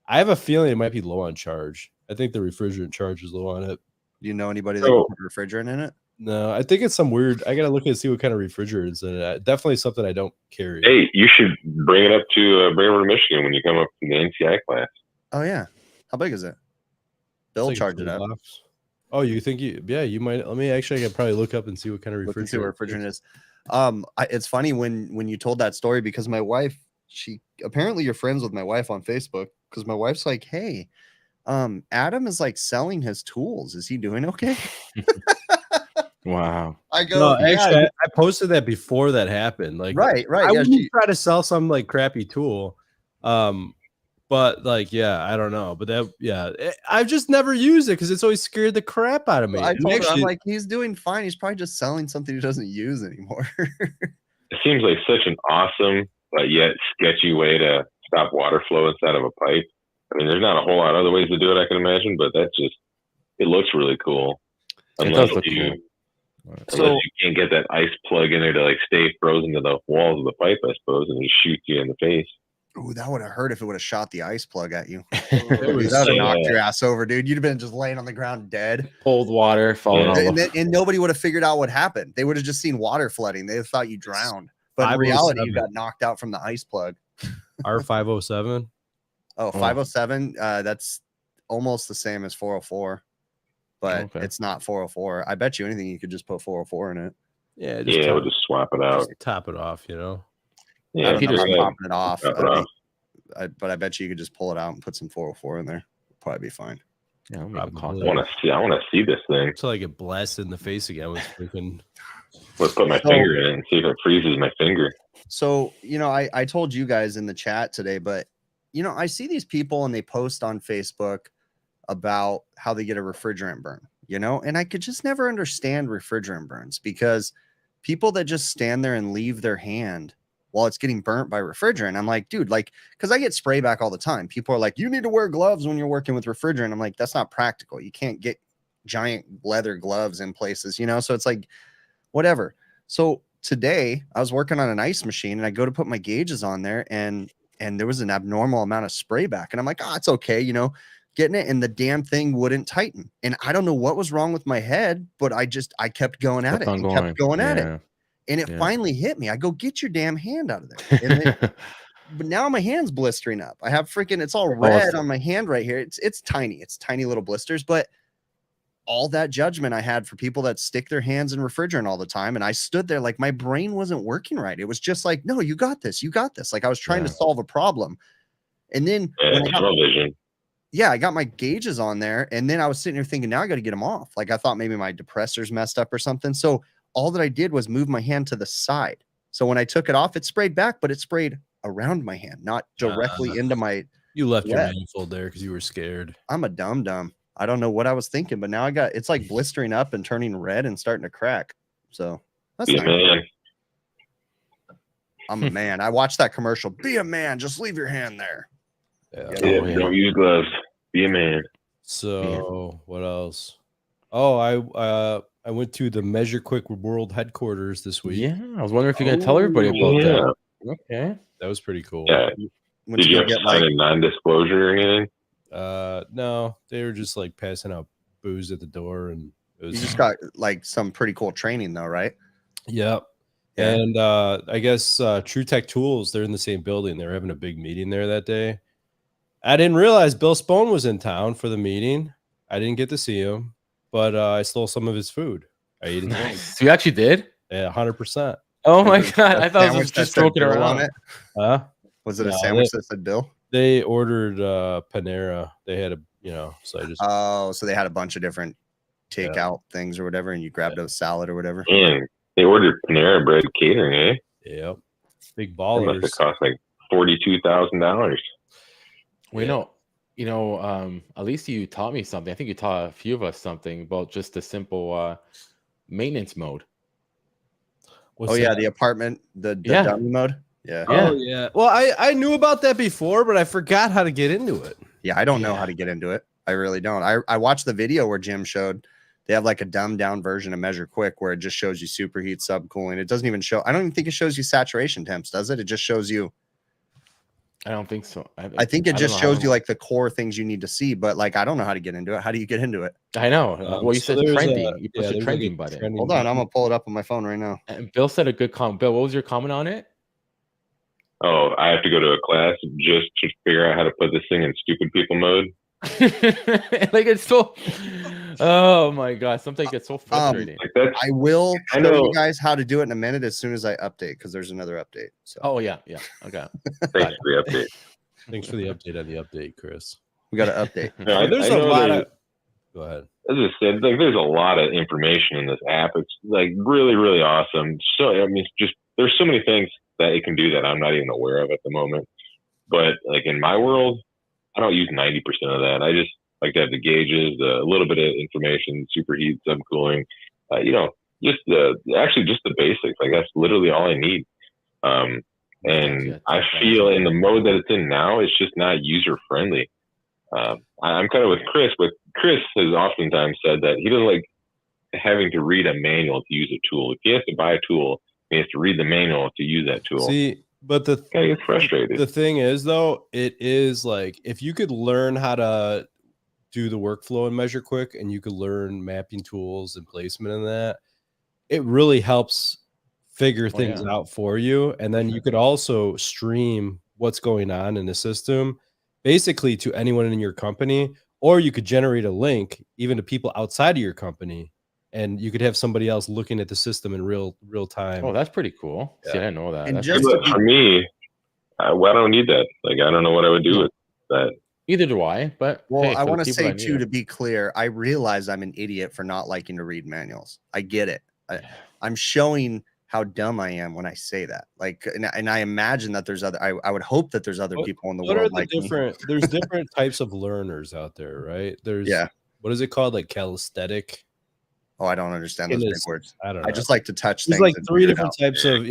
Speaker 4: I have a feeling it might be low on charge. I think the refrigerant charge is low on it.
Speaker 3: Do you know anybody that can put refrigerant in it?
Speaker 4: No, I think it's some weird. I gotta look and see what kind of refrigerant is in it. Definitely something I don't carry.
Speaker 1: Hey, you should bring it up to bring it over to Michigan when you come up from the NCI class.
Speaker 3: Oh yeah, how big is it? Bill
Speaker 4: like
Speaker 3: charge it up.
Speaker 4: Oh, you think you? Yeah, you might. Let me actually. I could probably look up and see what kind of refrigerant
Speaker 3: is. It's funny when you told that story because my wife, she apparently you're friends with my wife on Facebook because my wife's like, hey. Adam is like selling his tools. Is he doing okay?
Speaker 2: Wow.
Speaker 3: I go,
Speaker 4: no, actually, I posted that before that happened. Like,
Speaker 3: right.
Speaker 4: I wouldn't try to sell some like crappy tool. But like, yeah, I don't know. But that, yeah, I've just never used it because it's always scared the crap out of me.
Speaker 3: I told her, I'm like, he's doing fine. He's probably just selling something he doesn't use anymore.
Speaker 1: It seems like such an awesome, but yet sketchy way to stop water flow inside of a pipe. I mean, there's not a whole lot of other ways to do it, I can imagine, but that's just, it looks really cool. Unless you can't get that ice plug in there to like stay frozen to the walls of the pipe, I suppose, and just shoot you in the face.
Speaker 3: Ooh, that would have hurt if it would have shot the ice plug at you. That would have knocked your ass over, dude. You'd have been just laying on the ground dead.
Speaker 2: Cold water falling off.
Speaker 3: And nobody would have figured out what happened. They would have just seen water flooding. They thought you drowned. But in reality, you got knocked out from the ice plug.
Speaker 4: R507?
Speaker 3: Oh, 507. That's almost the same as 404, but it's not 404. I bet you anything you could just put 404 in it.
Speaker 4: Yeah,
Speaker 1: we'll just swap it out.
Speaker 4: Just top it off, you know.
Speaker 3: Yeah, I don't know about popping it off. But I bet you could just pull it out and put some 404 in there. It'd probably be fine.
Speaker 2: Yeah, I
Speaker 1: want to see this thing
Speaker 4: until I get blasted in the face again with freaking.
Speaker 1: Let's put my finger in it and see if it freezes my finger.
Speaker 3: So I told you guys in the chat today, but I see these people and they post on Facebook about how they get a refrigerant burn, and I could just never understand refrigerant burns because people that just stand there and leave their hand while it's getting burnt by refrigerant. I'm like, dude, because I get spray back all the time. People are like, you need to wear gloves when you're working with refrigerant. I'm like, that's not practical. You can't get giant leather gloves in places, so it's like, whatever. So today I was working on an ice machine and I go to put my gauges on there and there was an abnormal amount of spray back. And I'm like, it's okay, getting it. And the damn thing wouldn't tighten. And I don't know what was wrong with my head, but I kept going at it and kept going at it. And it finally hit me. I go, get your damn hand out of there. And then, but now my hand's blistering up. I have it's all red on my hand right here. It's tiny. It's tiny little blisters. But all that judgment I had for people that stick their hands in refrigerant all the time. And I stood there like my brain wasn't working right. It was just like, no, you got this. You got this. Like I was trying to solve a problem. And then I got my gauges on there. And then I was sitting here thinking, now I got to get them off. Like I thought maybe my depressor's messed up or something. So all that I did was move my hand to the side. So when I took it off, it sprayed back, but it sprayed around my hand, not directly into my.
Speaker 4: You left your manifold there because you were scared.
Speaker 3: I'm a dumb. I don't know what I was thinking, but now it's like blistering up and turning red and starting to crack. So that's
Speaker 1: nice. Man.
Speaker 3: I'm a man. I watched that commercial. Be a man. Just leave your hand there.
Speaker 1: Don't use gloves. Be a man.
Speaker 4: So what else? Oh, I went to the MeasureQuick World headquarters this week.
Speaker 2: Yeah, I was wondering if you're gonna tell everybody about that. Okay,
Speaker 4: that was pretty cool.
Speaker 1: Yeah. Did you get like a non-disclosure or anything?
Speaker 4: No, they were just like passing out booze at the door, and it was.
Speaker 3: You just got like some pretty cool training, though, right?
Speaker 4: Yep. Yeah. And I guess True Tech Tools, they're in the same building. They were having a big meeting there that day. I didn't realize Bill Spohn was in town for the meeting. I didn't get to see him. But I stole some of his food. I ate it.
Speaker 2: Nice. You actually did?
Speaker 4: Yeah, 100%.
Speaker 2: Oh my god! I thought it was just joking around.
Speaker 3: It. Was it a sandwich that said Bill?
Speaker 4: They ordered Panera. They had so I just.
Speaker 3: Oh, so they had a bunch of different takeout things or whatever, and you grabbed a salad or whatever.
Speaker 1: And they ordered Panera Bread catering, eh?
Speaker 4: Yep. Big ballers.
Speaker 1: It must have cost like $42,000.
Speaker 2: Well, at least you taught me something. I think you taught a few of us something about just the simple maintenance mode.
Speaker 3: The apartment, the dummy mode. Yeah.
Speaker 4: Oh yeah. Well, I knew about that before, but I forgot how to get into it.
Speaker 3: Yeah, I don't know how to get into it. I really don't. I watched the video where Jim showed they have like a dumbed down version of MeasureQuick where it just shows you superheat, subcooling. It doesn't even show. I don't even think it shows you saturation temps, does it? It just shows you.
Speaker 2: I don't think so.
Speaker 3: I think it just shows you like the core things you need to see, but like I don't know how to get into it. How do you get into it?
Speaker 2: I know. Well, you said trending. You push the trending button.
Speaker 3: Hold on, I'm gonna pull it up on my phone right now.
Speaker 2: And Bill said a good comment. Bill, what was your comment on it?
Speaker 1: Oh, I have to go to a class just to figure out how to put this thing in stupid people mode.
Speaker 2: Like it's so. Oh my god! Something gets so frustrating.
Speaker 3: I will show you guys how to do it in a minute as soon as I update because there's another update. So.
Speaker 2: Oh yeah. Okay.
Speaker 1: Thanks for the update.
Speaker 4: Thanks for the update on the update, Chris.
Speaker 3: We got to update.
Speaker 1: No,
Speaker 4: there's a lot of. Go ahead.
Speaker 1: As I said, like there's a lot of information in this app. It's like really, really awesome. So I mean, just there's so many things that it can do that I'm not even aware of at the moment. But like in my world, I don't use 90% of that. I just like to have the gauges, a little bit of information, superheat, subcooling, just the basics. Like that's literally all I need. And I feel in the mode that it's in now, it's just not user friendly. I'm kind of with Chris, but Chris has oftentimes said that he doesn't like having to read a manual to use a tool. If he has to buy a tool, he has to read the manual to use that tool.
Speaker 4: See, but
Speaker 1: I get frustrated.
Speaker 4: The thing is, though, it is like if you could learn how to do the workflow in MeasureQuick and you could learn mapping tools and placement in that, it really helps figure things out for you. And then you could also stream what's going on in the system basically to anyone in your company, or you could generate a link even to people outside of your company. And you could have somebody else looking at the system in real time.
Speaker 2: Oh, that's pretty cool. Yeah. See, I didn't know that.
Speaker 3: And
Speaker 1: for me, I don't need that. Like, I don't know what I would do with that.
Speaker 2: Either do I. But
Speaker 3: well, I want to say too, to be clear, I realize I'm an idiot for not liking to read manuals. I get it. I'm showing how dumb I am when I say that. Like, and I imagine that there's other. I would hope that there's other people in the world like
Speaker 4: different. There's different types of learners out there, right? There's what is it called, like calisthenic?
Speaker 3: Oh, I don't understand those big words.
Speaker 4: I don't know.
Speaker 3: I just like to touch
Speaker 4: things. There's like 3 different types of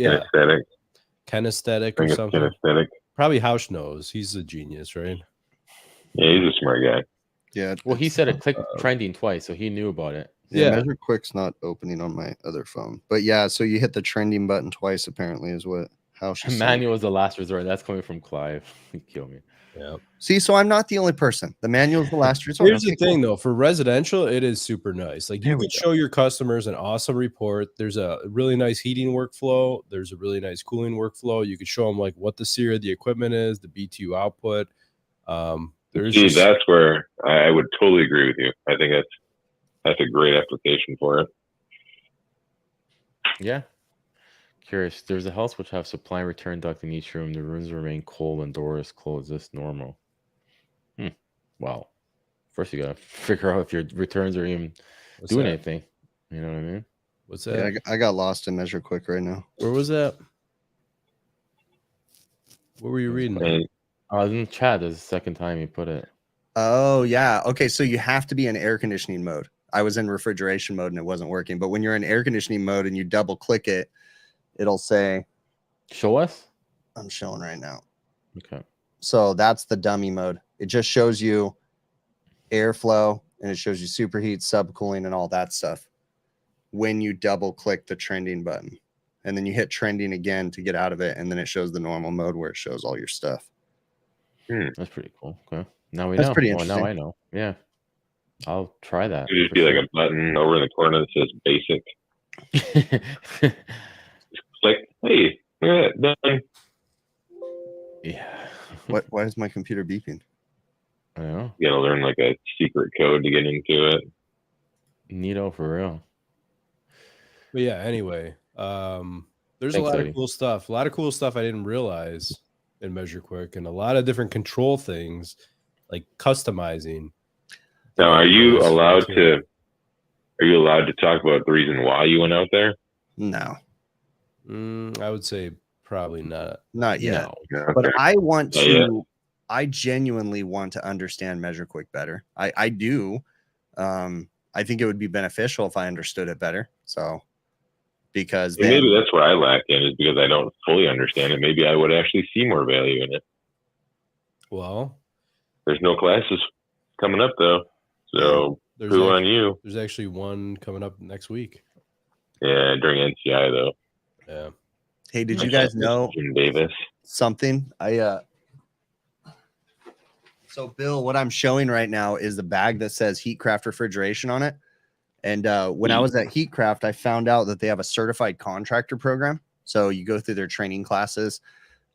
Speaker 4: kinesthetic or something.
Speaker 1: Kinesthetic.
Speaker 4: Probably Hausch knows. He's a genius, right?
Speaker 1: Yeah, he's a smart guy.
Speaker 3: Yeah.
Speaker 2: Well, he said it clicked trending twice, so he knew about it.
Speaker 3: Yeah, MeasureQuick's not opening on my other phone. But yeah, so you hit the trending button twice, apparently, is what Hausch is
Speaker 2: Manual is the last resort. That's coming from Clive. He killed me.
Speaker 4: Yeah.
Speaker 3: See, so I'm not the only person. The manual is the last resort.
Speaker 4: Here's the thing, though. For residential, it is super nice. Like you could show your customers an awesome report. There's a really nice heating workflow. There's a really nice cooling workflow. You could show them like what the SEER of the equipment is, the BTU output.
Speaker 1: That's where I would totally agree with you. I think that's a great application for it.
Speaker 2: Yeah. Curious. There's a house which have supply and return duct in each room. The rooms remain cold when doors closed. Is this normal? Well, first you gotta figure out if your returns are even doing anything. You know what I mean?
Speaker 4: What's that?
Speaker 3: Yeah, I got lost in MeasureQuick right now.
Speaker 4: Where was that? What were you reading?
Speaker 2: I was in chat. This is the second time you put it.
Speaker 3: Oh yeah. Okay, so you have to be in air conditioning mode. I was in refrigeration mode and it wasn't working. But when you're in air conditioning mode and you double click it, it'll say,
Speaker 2: "Show us."
Speaker 3: I'm showing right now.
Speaker 2: Okay.
Speaker 3: So that's the dummy mode. It just shows you airflow and it shows you superheat, subcooling, and all that stuff when you double click the trending button. And then you hit trending again to get out of it. And then it shows the normal mode where it shows all your stuff.
Speaker 2: That's pretty cool. Okay. Now we
Speaker 3: That's
Speaker 2: know.
Speaker 3: pretty interesting.
Speaker 2: Now I know. Yeah. I'll try that.
Speaker 1: It would just be like a button over in the corner that says basic. Just click. Hey, done.
Speaker 2: Yeah.
Speaker 3: Why is my computer beeping?
Speaker 2: I know.
Speaker 1: You gotta learn like a secret code to get into it.
Speaker 2: Neato for real.
Speaker 4: But yeah, anyway, there's a lot of cool stuff. A lot of cool stuff I didn't realize in MeasureQuick, and a lot of different control things like customizing.
Speaker 1: Now, are you allowed to talk about the reason why you went out there?
Speaker 3: No.
Speaker 4: I would say probably not.
Speaker 3: Not yet.
Speaker 1: No. Okay.
Speaker 3: But I genuinely want to understand MeasureQuick better. I do. I think it would be beneficial if I understood it better. So because
Speaker 1: maybe that's where I lack in, is because I don't fully understand it. Maybe I would actually see more value in it.
Speaker 4: Well,
Speaker 1: there's no classes coming up though. So who on you?
Speaker 4: There's actually one coming up next week.
Speaker 1: Yeah, during NCI though.
Speaker 4: Yeah.
Speaker 3: Hey, did you guys know
Speaker 1: Davis
Speaker 3: something? So Bill, what I'm showing right now is the bag that says Heatcraft Refrigeration on it. And when I was at Heatcraft, I found out that they have a certified contractor program. So you go through their training classes.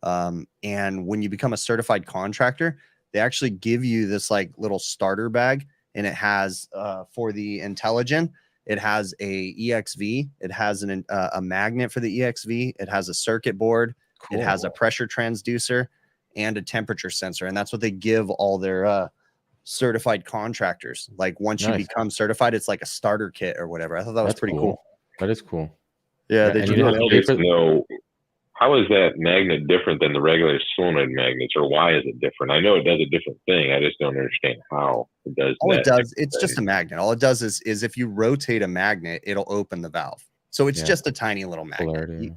Speaker 3: And when you become a certified contractor, they actually give you this like little starter bag. And it has for the Intelligent, it has a EXV. It has a magnet for the EXV. It has a circuit board. Cool. It has a pressure transducer and a temperature sensor. And that's what they give all their certified contractors. Like once you become certified, it's like a starter kit or whatever. I thought that was pretty cool.
Speaker 2: That is cool.
Speaker 3: Yeah.
Speaker 1: They know how is that magnet different than the regular solenoid magnets, or why is it different? I know it does a different thing. I just don't understand how it does.
Speaker 3: All it does, it's just a magnet. All it does is if you rotate a magnet, it'll open the valve. So it's just a tiny little magnet.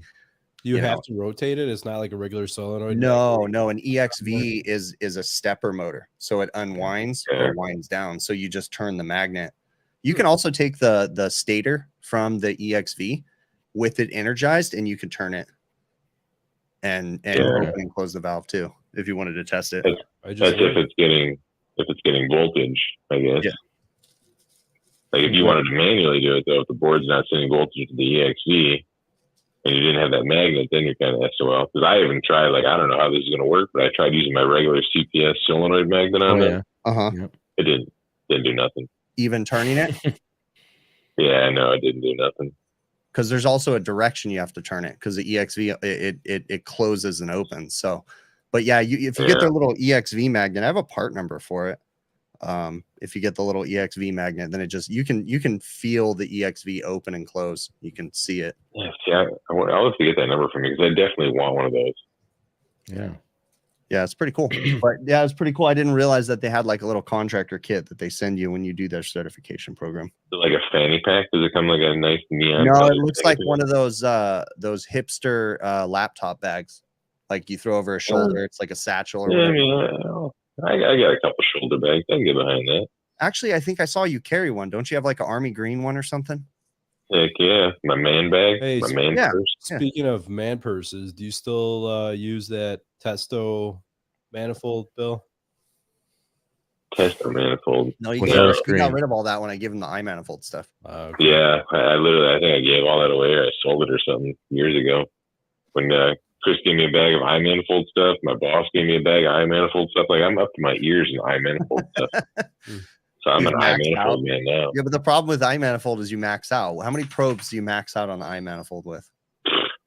Speaker 4: You have to rotate it. It's not like a regular solenoid.
Speaker 3: No. An EXV is a stepper motor, so it unwinds or winds down. So you just turn the magnet. You can also take the stator from the EXV with it energized, and you can turn it and open and close the valve too if you wanted to test it.
Speaker 1: That's if it's getting voltage, I guess. Yeah. Like if you wanted to manually do it though, if the board's not sending voltage to the EXV and you didn't have that magnet, then you're kind of SOL. Because I even tried, like, I don't know how this is going to work, but I tried using my regular CPS solenoid magnet on it.
Speaker 3: Yep.
Speaker 1: It didn't do nothing.
Speaker 3: Even turning it?
Speaker 1: Yeah, no, it didn't do nothing.
Speaker 3: Because there's also a direction you have to turn it, because the EXV it closes and opens. So, but yeah, if you get their little EXV magnet, I have a part number for it. If you get the little EXV magnet, then it just you can feel the EXV open and close. You can see it.
Speaker 1: Yeah, see, I'll have to get that number from you because I definitely want one of those.
Speaker 3: Yeah, it's pretty cool. But yeah, it's pretty cool. I didn't realize that they had like a little contractor kit that they send you when you do their certification program. Is
Speaker 1: it like a fanny pack? Does it come like a nice neon?
Speaker 3: No, it looks like one of those hipster laptop bags. Like you throw over a shoulder. It's like a satchel or whatever.
Speaker 1: I got a couple shoulder bags. I can get behind that.
Speaker 3: Actually, I think I saw you carry one. Don't you have like an army green one or something?
Speaker 1: Heck yeah, my man bag, my man purse.
Speaker 4: Speaking of man purses, do you still use that Testo manifold, Bill?
Speaker 1: test our manifold.
Speaker 3: No, you
Speaker 2: Without
Speaker 3: can't.
Speaker 2: a
Speaker 3: We
Speaker 2: screen.
Speaker 3: got rid of all that when I give them the iManifold stuff.
Speaker 4: Okay.
Speaker 1: Yeah, I think I gave all that away, or I sold it or something years ago. When Chris gave me a bag of iManifold stuff, my boss gave me a bag of iManifold stuff. Like I'm up to my ears in iManifold stuff. So I'm
Speaker 3: He's
Speaker 1: an
Speaker 3: maxed out.
Speaker 1: iManifold man now.
Speaker 3: Yeah, but the problem with iManifold is you max out. How many probes do you max out on the iManifold with?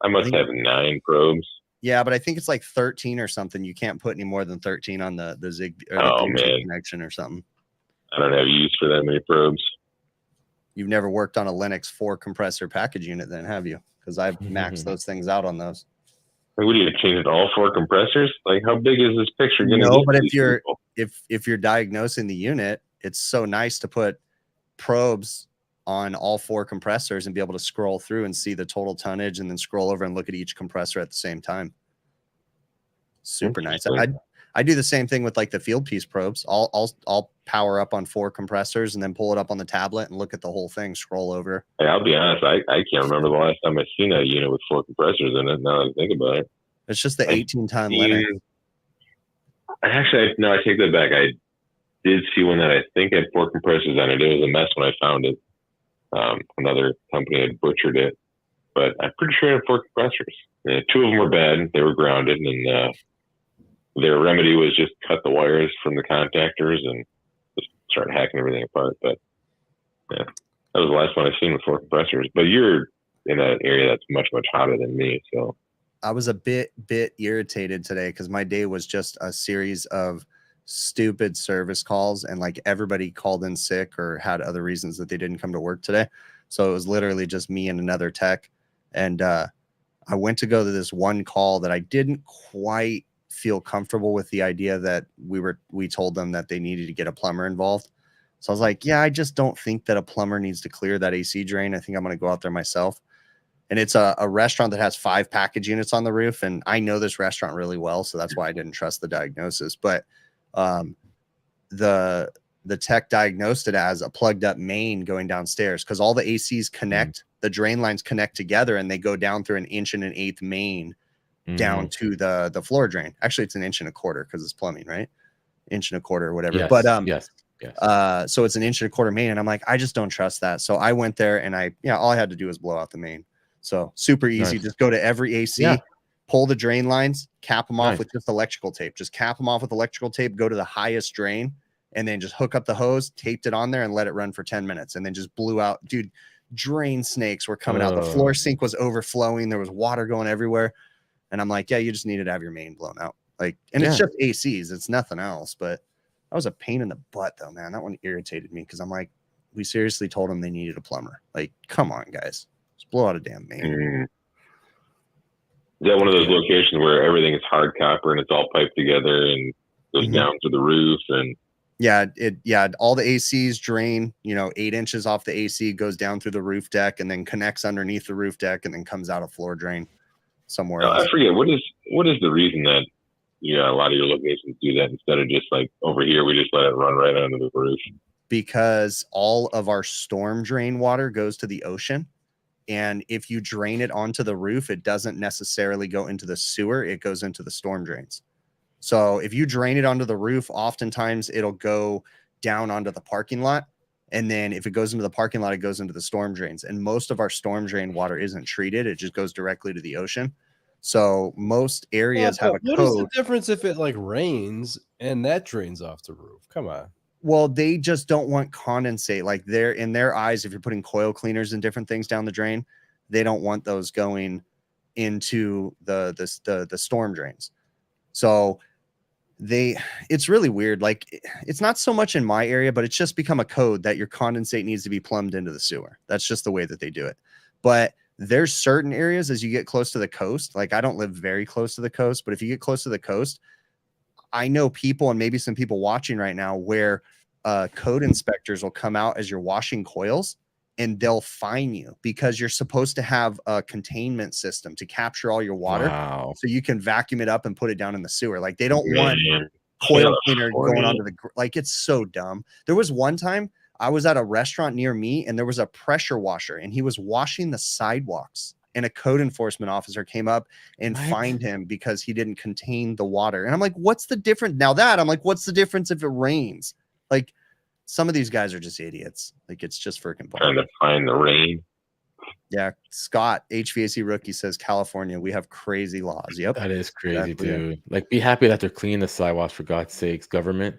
Speaker 1: I must have 9 probes.
Speaker 3: Yeah, but I think it's like 13 or something. You can't put any more than 13 on the Zigbee or the
Speaker 1: Oh,
Speaker 3: Bluetooth
Speaker 1: man.
Speaker 3: connection or something.
Speaker 1: I don't have use for that many probes.
Speaker 3: You've never worked on a Linux 4 compressor package unit then, have you? Because I've maxed those things out on those.
Speaker 1: Like, what do you change it all 4 compressors? Like, how big is this picture going to be?
Speaker 3: No, but if you're diagnosing the unit, it's so nice to put probes on all 4 compressors and be able to scroll through and see the total tonnage and then scroll over and look at each compressor at the same time. Super nice. I do the same thing with like the field piece probes. I'll power up on 4 compressors and then pull it up on the tablet and look at the whole thing, scroll over.
Speaker 1: Hey, I'll be honest, I can't remember the last time I seen a unit with 4 compressors in it. Now that I think about it.
Speaker 3: It's just the 18-ton Linux.
Speaker 1: Actually, no, I take that back. I did see one that I think had 4 compressors on it. It was a mess when I found it. Another company had butchered it, but I'm pretty sure it had 4 compressors. 2 of them were bad. They were grounded, and their remedy was just cut the wires from the contactors and just start hacking everything apart. But yeah, that was the last one I've seen with 4 compressors. But you're in an area that's much, much hotter than me, so.
Speaker 3: I was a bit irritated today because my day was just a series of stupid service calls, and like everybody called in sick or had other reasons that they didn't come to work today. So it was literally just me and another tech. And I went to go to this one call that I didn't quite feel comfortable with the idea that we told them that they needed to get a plumber involved. So I was like, yeah, I just don't think that a plumber needs to clear that AC drain. I think I'm going to go out there myself. And it's a restaurant that has 5 package units on the roof. And I know this restaurant really well, so that's why I didn't trust the diagnosis. But the tech diagnosed it as a plugged up main going downstairs because all the ACs connect, the drain lines connect together, and they go down through an 1.125" main down to the floor drain. Actually, it's an 1.25" because it's plumbing, right? 1.25" or whatever.
Speaker 2: Yes,
Speaker 3: But
Speaker 2: yes.
Speaker 3: so it's an 1.25" main, and I'm like, I just don't trust that. So I went there, and all I had to do was blow out the main. So super easy.
Speaker 2: Nice.
Speaker 3: Just go to every AC, pull the drain lines, cap them off with just electrical tape. Just cap them off with electrical tape, go to the highest drain, and then just hook up the hose, taped it on there, and let it run for 10 minutes. And then just blew out. Dude, drain snakes were coming out. The floor sink was overflowing. There was water going everywhere. And I'm like, yeah, you just needed to have your main blown out. Like, and it's just ACs. It's nothing else. But that was a pain in the butt, though, man. That one irritated me because I'm like, we seriously told them they needed a plumber. Like, come on, guys. Just blow out a damn main.
Speaker 1: Is that one of those locations where everything is hard copper and it's all piped together and goes down to the roof? And
Speaker 3: all the ACs drain, 8 inches off the AC, goes down through the roof deck and then connects underneath the roof deck and then comes out a floor drain somewhere else.
Speaker 1: I forget what is the reason that a lot of your locations do that instead of just like over here we just let it run right under the roof?
Speaker 3: Because all of our storm drain water goes to the ocean. And if you drain it onto the roof, it doesn't necessarily go into the sewer. It goes into the storm drains. So if you drain it onto the roof, oftentimes it'll go down onto the parking lot. And then if it goes into the parking lot, it goes into the storm drains. And most of our storm drain water isn't treated. It just goes directly to the ocean. So most areas have a code.
Speaker 4: What is the difference if it like rains and that drains off the roof? Come on.
Speaker 3: Well, they just don't want condensate. Like in their eyes, if you're putting coil cleaners and different things down the drain, they don't want those going into the storm drains. So it's really weird. Like it's not so much in my area, but it's just become a code that your condensate needs to be plumbed into the sewer. That's just the way that they do it. But there's certain areas as you get close to the coast. Like I don't live very close to the coast, but if you get close to the coast, I know people and maybe some people watching right now where code inspectors will come out as you're washing coils and they'll fine you because you're supposed to have a containment system to capture all your water.
Speaker 2: Wow.
Speaker 3: So you can vacuum it up and put it down in the sewer. Like they don't want coil cleaner going onto like it's so dumb. There was one time I was at a restaurant near me and there was a pressure washer and he was washing the sidewalks. And a code enforcement officer came up and fined him because he didn't contain the water. And I'm like, what's the difference? Now that I'm like, what's the difference if it rains? Like some of these guys are just idiots. Like it's just freaking
Speaker 1: trying to find the rain.
Speaker 3: Yeah, Scott, HVAC rookie says California, we have crazy laws. Yep.
Speaker 2: That is crazy,
Speaker 3: Exactly, yeah.
Speaker 2: dude. Like, be happy that they're cleaning the sidewalks, for God's sakes, government.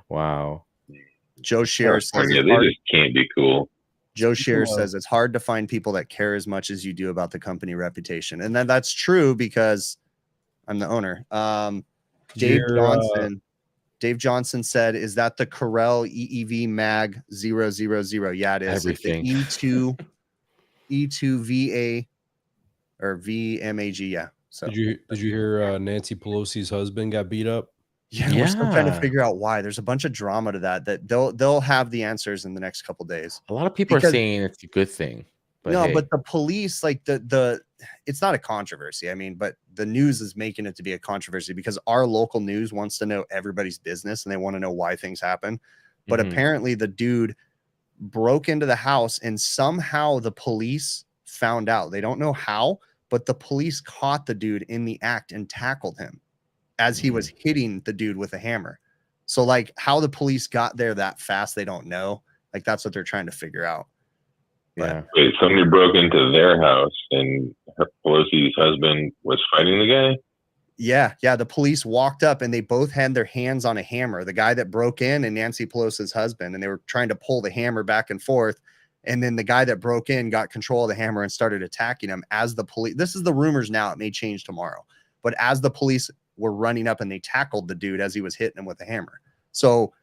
Speaker 2: Wow.
Speaker 3: Joe Shear says
Speaker 1: California, they just can't be cool.
Speaker 3: Joe Shear says it's hard to find people that care as much as you do about the company reputation. And then that's true because I'm the owner. Dave Johnson said, is that the Corel EEV Mag 000? Yeah, it is.
Speaker 2: Everything.
Speaker 3: It's the E2VA or VMAG. Yeah. So
Speaker 4: did you hear Nancy Pelosi's husband got beat up?
Speaker 3: Yeah, we're still trying to figure out why. There's a bunch of drama to that they'll have the answers in the next couple days.
Speaker 2: A lot of people are saying it's a good thing. But
Speaker 3: no, but the police, like the it's not a controversy. I mean, but the news is making it to be a controversy because our local news wants to know everybody's business and they want to know why things happen. But apparently the dude broke into the house and somehow the police found out. They don't know how, but the police caught the dude in the act and tackled him as he was hitting the dude with a hammer. So like how the police got there that fast, they don't know. Like that's what they're trying to figure out.
Speaker 2: Yeah.
Speaker 1: Wait, somebody broke into their house and Pelosi's husband was fighting the guy?
Speaker 3: Yeah. The police walked up and they both had their hands on a hammer. The guy that broke in and Nancy Pelosi's husband, and they were trying to pull the hammer back and forth. And then the guy that broke in got control of the hammer and started attacking him as the police. This is the rumors now. It may change tomorrow. But as the police were running up and they tackled the dude as he was hitting him with a hammer. So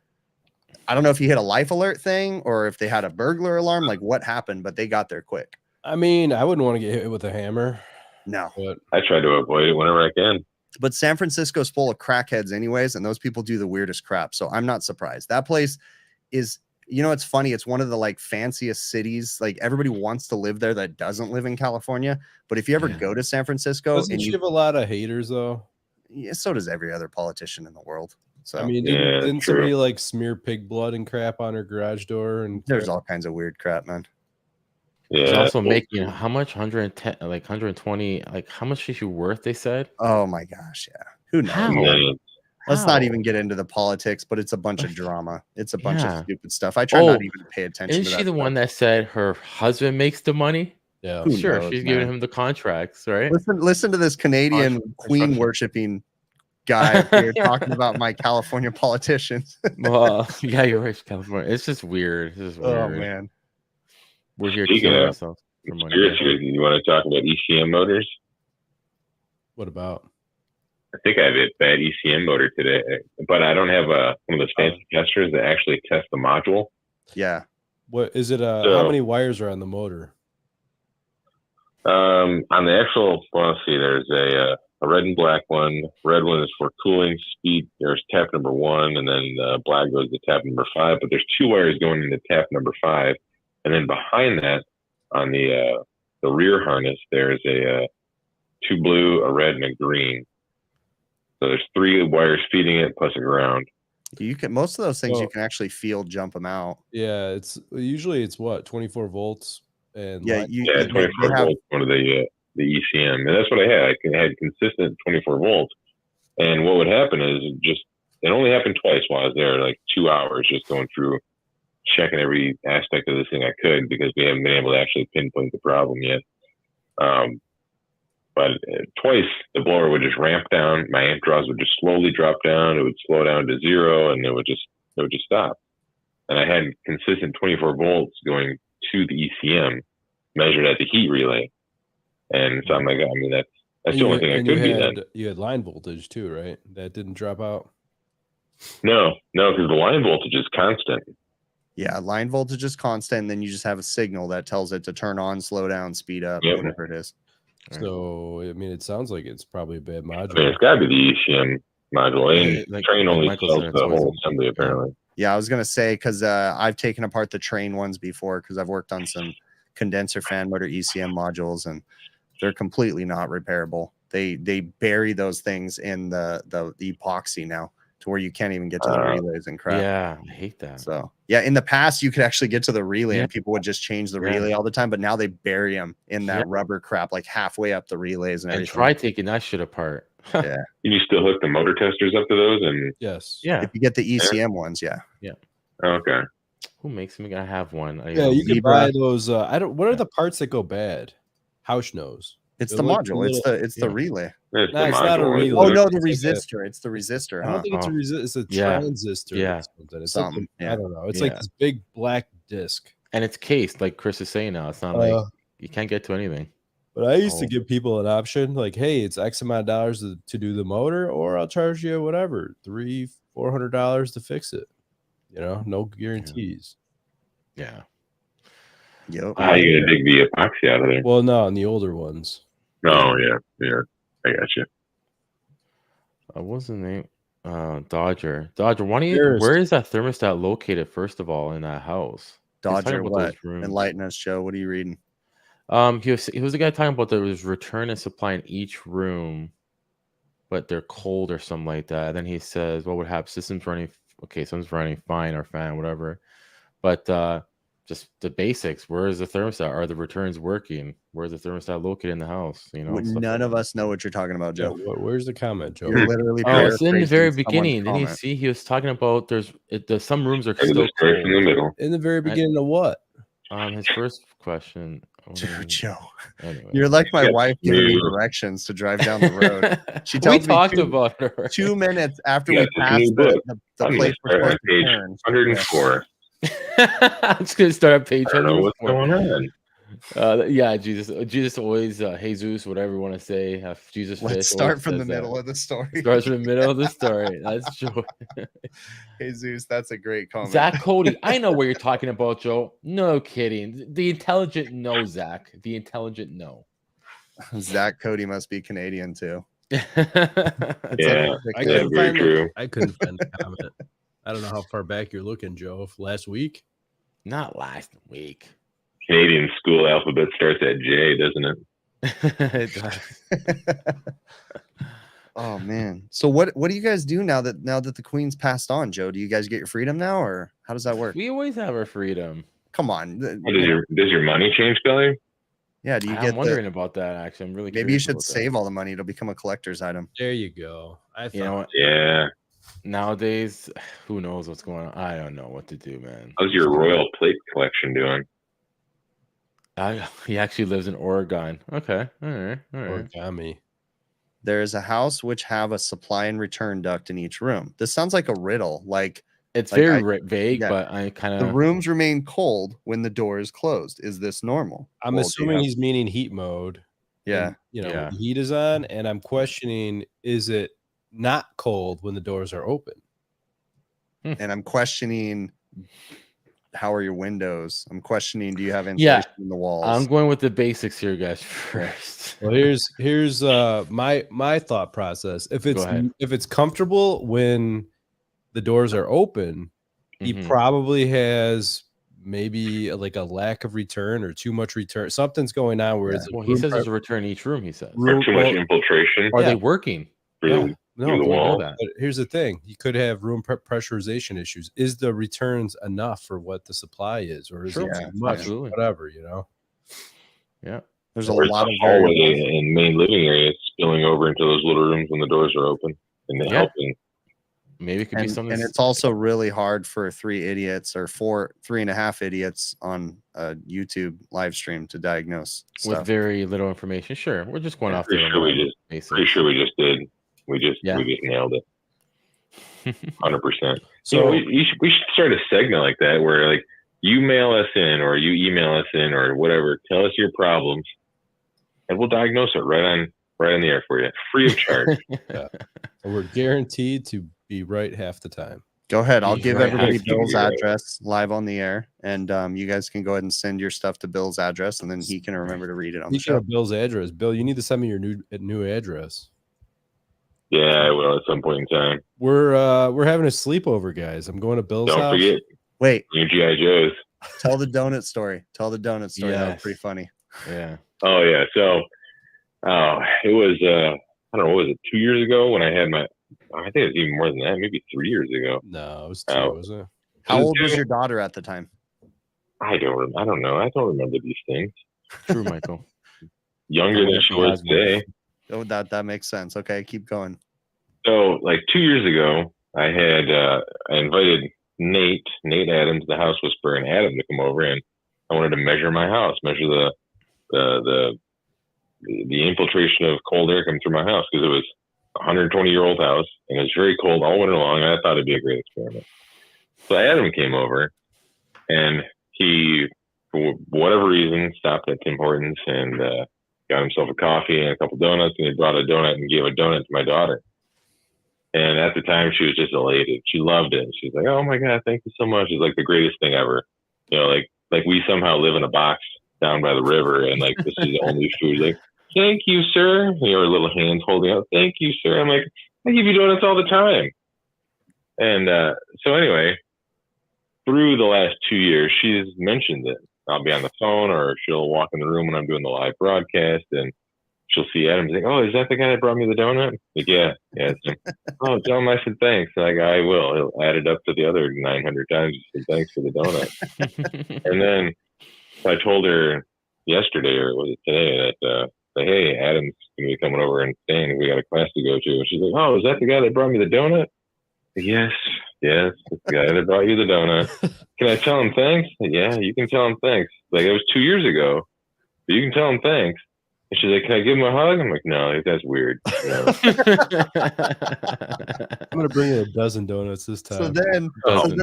Speaker 3: I don't know if he hit a life alert thing or if they had a burglar alarm, like what happened, but they got there quick.
Speaker 4: I mean, I wouldn't want to get hit with a hammer.
Speaker 3: No.
Speaker 4: But
Speaker 1: I try to avoid it whenever I can.
Speaker 3: But San Francisco's full of crackheads anyways, and those people do the weirdest crap. So I'm not surprised. That place is, you know, it's funny. It's one of the like fanciest cities. Like everybody wants to live there that doesn't live in California. But if you ever go to San Francisco,
Speaker 4: doesn't she have a lot of haters though?
Speaker 3: Yeah, so does every other politician in the world. So
Speaker 4: I mean, didn't somebody like smear pig blood and crap on her garage door? And
Speaker 3: there's all kinds of weird crap, man.
Speaker 1: Yeah.
Speaker 2: She's also making how much? 110, like 120, like how much is she worth? They said.
Speaker 3: Oh my gosh, yeah. Who knows? Let's not even get into the politics, but it's a bunch of drama. It's a bunch of stupid stuff. I try not even to pay attention.
Speaker 2: Isn't she the one that said her husband makes the money?
Speaker 4: Yeah,
Speaker 2: sure. She's giving him the contracts, right?
Speaker 3: Listen to this Canadian queen worshiping guy here talking about my California politicians.
Speaker 2: Well, yeah, you're right, California. It's just weird.
Speaker 3: Oh man,
Speaker 2: we're here killing ourselves for money.
Speaker 1: You want to talk about ECM motors?
Speaker 4: What about?
Speaker 1: I think I have a bad ECM motor today, but I don't have one of those fancy testers that actually test the module.
Speaker 3: Yeah.
Speaker 4: What is it? How many wires are on the motor?
Speaker 1: On the actual, well, let's see, there's a red and black one. Red one is for cooling speed. There's tap number 1, and then black goes to tap number 5. But there's 2 wires going into tap number 5, and then behind that, on the rear harness, there's a 2 blue, a red, and a green. So there's 3 wires feeding it plus a ground.
Speaker 3: You can most of those things you can actually feel jump them out.
Speaker 4: Yeah, it's usually what 24 volts and
Speaker 1: 24 volts. One of the ECM, and that's what I had. I had consistent 24 volts, and what would happen is it only happened twice while I was there, like 2 hours, just going through checking every aspect of this thing I could because we haven't been able to actually pinpoint the problem yet. But twice the blower would just ramp down. My amp draws would just slowly drop down. It would slow down to 0, and it would just stop. And I had consistent 24 volts going to the ECM, measured at the heat relay. And so I'm like, I mean, that's the only thing I could do then.
Speaker 4: You had line voltage too, right? That didn't drop out.
Speaker 1: No, because the line voltage is constant.
Speaker 3: Yeah, line voltage is constant. And then you just have a signal that tells it to turn on, slow down, speed up, whatever it is.
Speaker 4: So, I mean, it sounds like it's probably a bad module.
Speaker 1: I mean, it's got to be the ECM module. And Train only sells the whole assembly, apparently.
Speaker 3: Yeah, I was going to say, because I've taken apart the Train ones before because I've worked on some condenser fan motor ECM modules, and they're completely not repairable. They bury those things in the epoxy now to where you can't even get to the relays and crap.
Speaker 2: Yeah, I hate that.
Speaker 3: So yeah, in the past you could actually get to the relay and people would just change the relay all the time, but now they bury them in that rubber crap like halfway up the relays and everything.
Speaker 2: Try taking that shit apart.
Speaker 3: Yeah.
Speaker 1: Can you still hook the motor testers up to those? And
Speaker 4: yes,
Speaker 2: yeah.
Speaker 3: If you get the ECM ones, yeah.
Speaker 1: Okay.
Speaker 2: Who makes me? I have one.
Speaker 4: You can buy those. I don't. What are the parts that go bad? House knows.
Speaker 3: It's the module. It's the relay.
Speaker 1: It's
Speaker 4: not a relay.
Speaker 3: Oh no, the resistor. It's the resistor.
Speaker 4: I don't think it's a resistor. It's a transistor.
Speaker 2: Yeah.
Speaker 4: It's
Speaker 3: something.
Speaker 4: I don't know. It's like this big black disc,
Speaker 2: and it's cased like Chris is saying now. It's not like you can't get to anything.
Speaker 4: But I used to give people an option, like, hey, it's X amount of dollars to do the motor, or I'll charge you whatever, $300-$400 to fix it. You know, no guarantees.
Speaker 2: Yeah.
Speaker 3: Yep.
Speaker 1: How are you gonna dig the epoxy out of there?
Speaker 4: Well, no, in the older ones.
Speaker 1: Oh yeah. I got you.
Speaker 2: What was the name? Dodger. Where is that thermostat located? First of all, in that house.
Speaker 3: Dodger, what? Enlighten us, Joe. What are you reading?
Speaker 2: He was the guy talking about there was return and supply in each room, but they're cold or something like that. And then he says, what would happen? System's running. Okay, someone's running fine or fan, whatever. But just the basics. Where is the thermostat? Are the returns working? Where is the thermostat located in the house? You know,
Speaker 3: none of us know what you're talking about, Joe.
Speaker 4: Yeah, where's the comment, Joe?
Speaker 3: You're literally
Speaker 2: it's in the very beginning. Didn't you see? He was talking about some rooms are still cold.
Speaker 1: In the middle.
Speaker 4: In the very beginning of what?
Speaker 2: His first question.
Speaker 3: Joe,
Speaker 2: anyway.
Speaker 3: You're like my wife giving me directions to drive down the road. She tells me
Speaker 2: about her
Speaker 3: 2 minutes after we passed the place we're supposed to turn.
Speaker 1: 104.
Speaker 2: I'm just gonna start on page 104.
Speaker 1: I don't know what's going on.
Speaker 2: Yeah, Jesus always, Jesus, whatever you want to say. Jesus.
Speaker 3: Let's start from the middle of the story.
Speaker 2: Starts from the middle of the story. That's Joe.
Speaker 3: Jesus, that's a great comment.
Speaker 2: Zach Cody, I know what you're talking about, Joe. No kidding. The intelligent no, Zach. The intelligent no.
Speaker 3: Zach Cody must be Canadian too.
Speaker 1: Yeah, very true.
Speaker 4: I couldn't find the comment. I don't know how far back you're looking, Joe. Last week?
Speaker 2: Not last week.
Speaker 1: Canadian school alphabet starts at J, doesn't it?
Speaker 2: It does.
Speaker 3: Oh man. So what do you guys do now that the Queen's passed on, Joe? Do you guys get your freedom now, or how does that work?
Speaker 2: We always have our freedom.
Speaker 3: Come on.
Speaker 1: Does your money change, Billy?
Speaker 3: Yeah, do you
Speaker 2: I'm wondering about that actually. I'm really
Speaker 3: maybe you should save all the money. It'll become a collector's item.
Speaker 4: There you go.
Speaker 2: You know what?
Speaker 1: Yeah.
Speaker 2: Nowadays, who knows what's going on? I don't know what to do, man.
Speaker 1: How's your royal plate collection doing?
Speaker 2: He actually lives in Oregon. Okay. All right.
Speaker 4: Origami.
Speaker 3: There is a house which have a supply and return duct in each room. This sounds like a riddle.
Speaker 2: It's very vague, but I kind of...
Speaker 3: The rooms remain cold when the door is closed. Is this normal?
Speaker 4: I'm assuming he's meaning heat mode.
Speaker 3: Yeah.
Speaker 4: And, the heat is on, and I'm questioning, is it not cold when the doors are open?
Speaker 3: And I'm questioning, how are your windows? I'm questioning, do you have insulation in the walls?
Speaker 2: I'm going with the basics here, guys, first.
Speaker 4: Well, here's my thought process. If it's comfortable when the doors are open, he probably has maybe like a lack of return or too much return. Something's going on where it's
Speaker 2: he says there's a return in each room. He says
Speaker 1: or too much infiltration.
Speaker 2: Are they working?
Speaker 4: No, the wall. But here's the thing: you could have room pressurization issues. Is the returns enough for what the supply is, or is it too much?
Speaker 2: Absolutely.
Speaker 4: Whatever,
Speaker 2: Yeah,
Speaker 3: there's a lot of
Speaker 1: hallway and main living area spilling over into those little rooms when the doors are open, and they're helping.
Speaker 2: Maybe it could be something.
Speaker 3: And it's also really hard for 3 idiots or 3.5 idiots on a YouTube live stream to diagnose
Speaker 2: with very little information. Sure, we're just going off the
Speaker 1: Pretty sure we just did. We just nailed it. 100%. So we should start a segment like that where like you mail us in or you email us in or whatever, tell us your problems, and we'll diagnose it right on the air for you, free of charge.
Speaker 4: We're guaranteed to be right half the time.
Speaker 3: Go ahead. I'll give everybody Bill's address live on the air, and you guys can go ahead and send your stuff to Bill's address, and then he can remember to read it on the show.
Speaker 4: Bill's address. Bill, you need to send me your new address.
Speaker 1: Yeah, I will at some point in time.
Speaker 4: We're having a sleepover, guys. I'm going to Bill's house.
Speaker 1: Don't forget.
Speaker 3: Wait.
Speaker 1: New G.I. Joes.
Speaker 3: Tell the donut story. That was pretty funny.
Speaker 2: Yeah.
Speaker 1: Oh, yeah. So it was, I don't know, what was it, 2 years ago when I had I think it's even more than that, maybe 3 years ago.
Speaker 4: No, it was 2, wasn't it?
Speaker 3: How old was your daughter at the time?
Speaker 1: I don't know. I don't remember these things.
Speaker 2: True, Michael.
Speaker 1: Younger than she was today.
Speaker 3: Oh, that makes sense. Okay, keep going.
Speaker 1: So, like 2 years ago, I invited Nate Adams, the house whisperer, and Adam to come over, and I wanted to measure my house, measure the infiltration of cold air coming through my house, because it was a 120-year-old house and it was very cold all winter long. And I thought it'd be a great experiment. So Adam came over, and he, for whatever reason, stopped at Tim Hortons and got himself a coffee and a couple donuts, and he brought a donut and gave a donut to my daughter. And at the time, she was just elated. She loved it. She's like, "Oh my God, thank you so much. It's like the greatest thing ever." You know, like we somehow live in a box down by the river, and like this is the only food. Like, "Thank you, sir." You know, her little hands holding out. "Thank you, sir." I'm like, "I give you donuts all the time." And so anyway, through the last 2 years, she's mentioned it. I'll be on the phone, or she'll walk in the room when I'm doing the live broadcast, and she'll see Adam and say, "Oh, is that the guy that brought me the donut?" Like, yeah. So, "Oh, tell him I said thanks." Like, I will. He'll add it up to the other 900 times. He said thanks for the donut. And then I told her yesterday, or was it today, that hey, Adam's gonna be coming over and staying. We got a class to go to. And she's like, "Oh, is that the guy that brought me the donut?" Yes, it's the guy that brought you the donut. "Can I tell him thanks?" "Yeah, you can tell him thanks." Like, it was 2 years ago, but you can tell him thanks. And she's like, "Can I give him a hug?" I'm like, "No, that's weird."
Speaker 4: I'm gonna bring you a dozen donuts this time.
Speaker 3: So then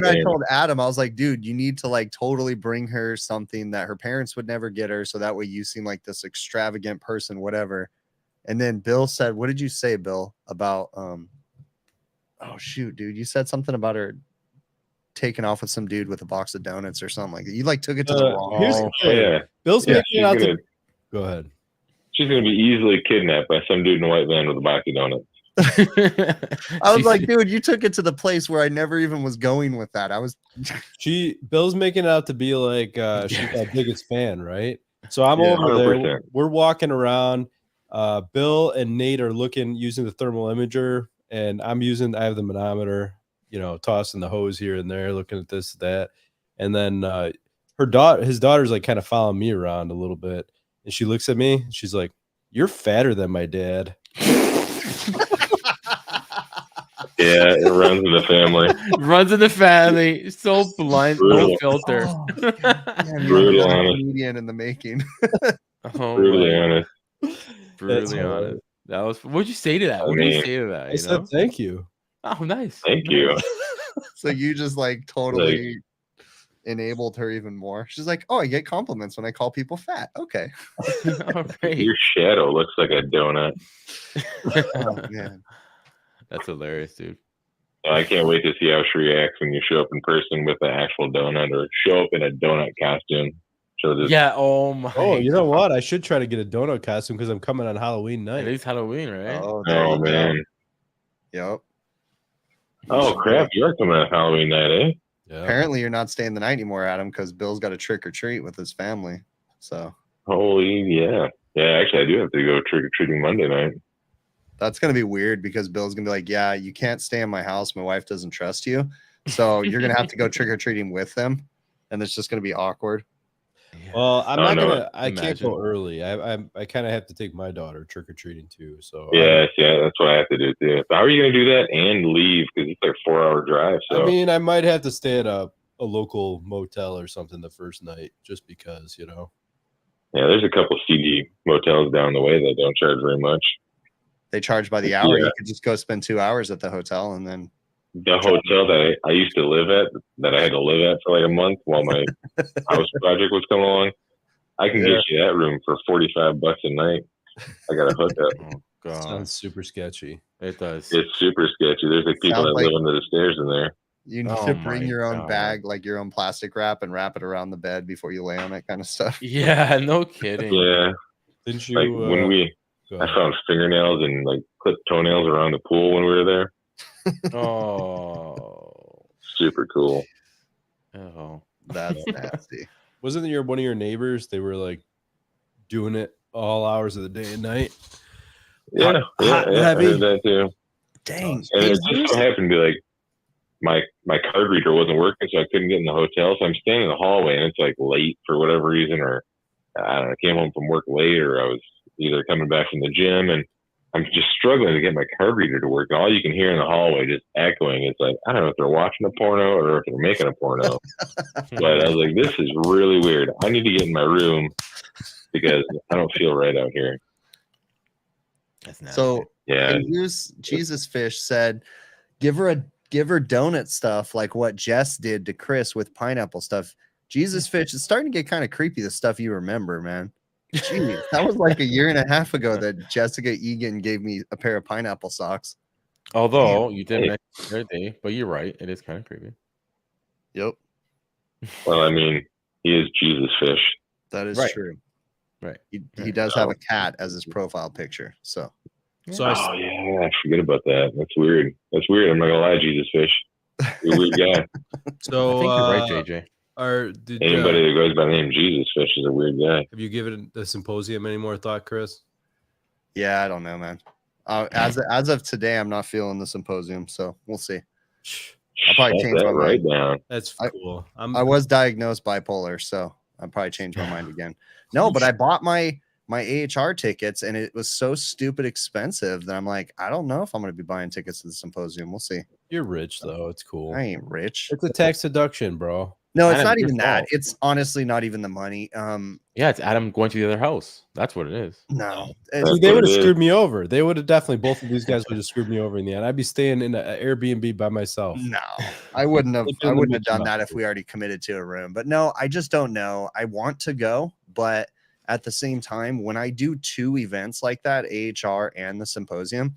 Speaker 3: I told Adam, I was like, "Dude, you need to like totally bring her something that her parents would never get her, so that way you seem like this extravagant person, whatever." And then Bill said, "What did you say, Bill, about oh shoot, dude, you said something about her taking off with some dude with a box of donuts or something like that. You like took it to the wrong."
Speaker 1: Yeah.
Speaker 4: Bill's making it out to go ahead.
Speaker 1: She's going to be easily kidnapped by some dude in a white van with a box of donuts.
Speaker 3: I was like, "Dude, you took it to the place where I never even was going with that."
Speaker 4: Bill's making it out to be like she's our biggest fan, right? So I'm over 100%. There. We're walking around. Bill and Nate are using the thermal imager, and I have the manometer, tossing the hose here and there, looking at this, that. And then his daughter's like kind of following me around a little bit. And she looks at me and she's like, "You're fatter than my dad."
Speaker 1: Yeah, it runs in the family.
Speaker 2: Runs in the family. So blunt, no filter.
Speaker 1: Brutal honest.
Speaker 3: Comedian in the making.
Speaker 1: Brutally honest.
Speaker 2: Brutally honest. That was. What'd you say to that? What did you say to that?
Speaker 4: I said thank you.
Speaker 2: Oh, nice.
Speaker 1: Thank you.
Speaker 3: So you just like totally enabled her even more. She's like, "Oh, I get compliments when I call people fat." Okay.
Speaker 2: Oh, great.
Speaker 1: Your shadow looks like a donut.
Speaker 3: Oh man,
Speaker 2: that's hilarious, dude.
Speaker 1: I can't wait to see how she reacts when you show up in person with the actual donut, or show up in a donut costume.
Speaker 2: Yeah. Oh my.
Speaker 4: Oh, you know what? I should try to get a donut costume because I'm coming on Halloween night.
Speaker 2: It is Halloween, right?
Speaker 3: Oh
Speaker 1: man.
Speaker 3: Yep.
Speaker 1: Oh crap! You are coming on Halloween night, eh?
Speaker 3: Yeah. Apparently, you're not staying the night anymore, Adam, because Bill's got a trick or treat with his family. So.
Speaker 1: Holy yeah. Actually, I do have to go trick or treating Monday night.
Speaker 3: That's gonna be weird because Bill's gonna be like, "Yeah, you can't stay in my house. My wife doesn't trust you, so you're gonna have to go trick or treating with them, and it's just gonna be awkward."
Speaker 4: Well, I can't go early. I kind of have to take my daughter trick or treating too. So
Speaker 1: yeah, that's what I have to do too. So how are you gonna do that and leave? Because it's like a 4-hour drive. So
Speaker 4: I mean, I might have to stay at a local motel or something the first night, just because, Yeah,
Speaker 1: there's a couple CD motels down the way that don't charge very much.
Speaker 3: They charge by the hour. Yeah. You could just go spend 2 hours at the hotel, and then
Speaker 1: the hotel that I used to live at, that I had to live at for like a month while my house project was coming along, I can get you that room for $45 a night. I got a hookup.
Speaker 2: Oh god,
Speaker 4: sounds super sketchy.
Speaker 2: It does.
Speaker 1: It's super sketchy. There's like people that live under the stairs in there.
Speaker 3: You need to bring your own bag, like your own plastic wrap, and wrap it around the bed before you lay on it, kind of stuff.
Speaker 2: Yeah, no kidding.
Speaker 1: Yeah.
Speaker 4: Didn't you?
Speaker 1: Like when I found fingernails and like clipped toenails around the pool when we were there.
Speaker 2: Oh,
Speaker 1: super cool.
Speaker 2: Oh,
Speaker 3: that's nasty.
Speaker 4: Wasn't one of your neighbors? They were like doing it all hours of the day and night.
Speaker 1: Yeah, I heard that too.
Speaker 3: Dang.
Speaker 1: And it just so happened to be like my card reader wasn't working, so I couldn't get in the hotel. So I'm standing in the hallway, and it's like late for whatever reason, or I don't know, I came home from work late, or I was either coming back from the gym, and I'm just struggling to get my card reader to work. And all you can hear in the hallway just echoing is like, I don't know if they're watching a porno or if they're making a porno. But I was like, this is really weird. I need to get in my room because I don't feel right out here.
Speaker 2: That's nasty.
Speaker 3: So
Speaker 1: yeah,
Speaker 3: Jesus Fish said, give her donut stuff like what Jess did to Chris with pineapple stuff. Jesus Fish, it's starting to get kind of creepy, the stuff you remember, man. Jeez, that was like a year and a half ago that Jessica Egan gave me a pair of pineapple socks.
Speaker 2: Although you did mention the other day, but you're right, it is kind of creepy.
Speaker 3: Yep.
Speaker 1: Well, I mean, he is Jesus Fish.
Speaker 3: That is true.
Speaker 2: Right.
Speaker 3: He does have a cat as his profile picture. So
Speaker 1: oh yeah, I forget about that. That's weird. I'm not gonna lie, Jesus Fish. You're a weird guy.
Speaker 4: So
Speaker 2: I think you're right, JJ.
Speaker 1: Anybody that goes by the name Jesus Fish is a weird guy.
Speaker 4: Have you given the symposium any more thought, Chris?
Speaker 3: Yeah, I don't know, man. As of today, I'm not feeling the symposium, so we'll see. I'll probably change my mind.
Speaker 1: Down.
Speaker 4: That's cool.
Speaker 3: I was diagnosed bipolar, so I'll probably change my mind again. No, but I bought my AHR tickets, and it was so stupid expensive that I'm like, I don't know if I'm going to be buying tickets to the symposium. We'll see.
Speaker 4: You're rich, though. It's cool.
Speaker 3: I ain't rich.
Speaker 4: It's a tax deduction, bro.
Speaker 3: No, it's not even that. It's honestly not even the money.
Speaker 2: Yeah, it's Adam going to the other house. That's what it is.
Speaker 3: No,
Speaker 4: they would have screwed me over. They would have definitely. Both of these guys would have screwed me over in the end. I'd be staying in an Airbnb by myself.
Speaker 3: No, I wouldn't have. I wouldn't have done that if we already committed to a room. But no, I just don't know. I want to go, but at the same time, when I do two events like that, AHR and the symposium,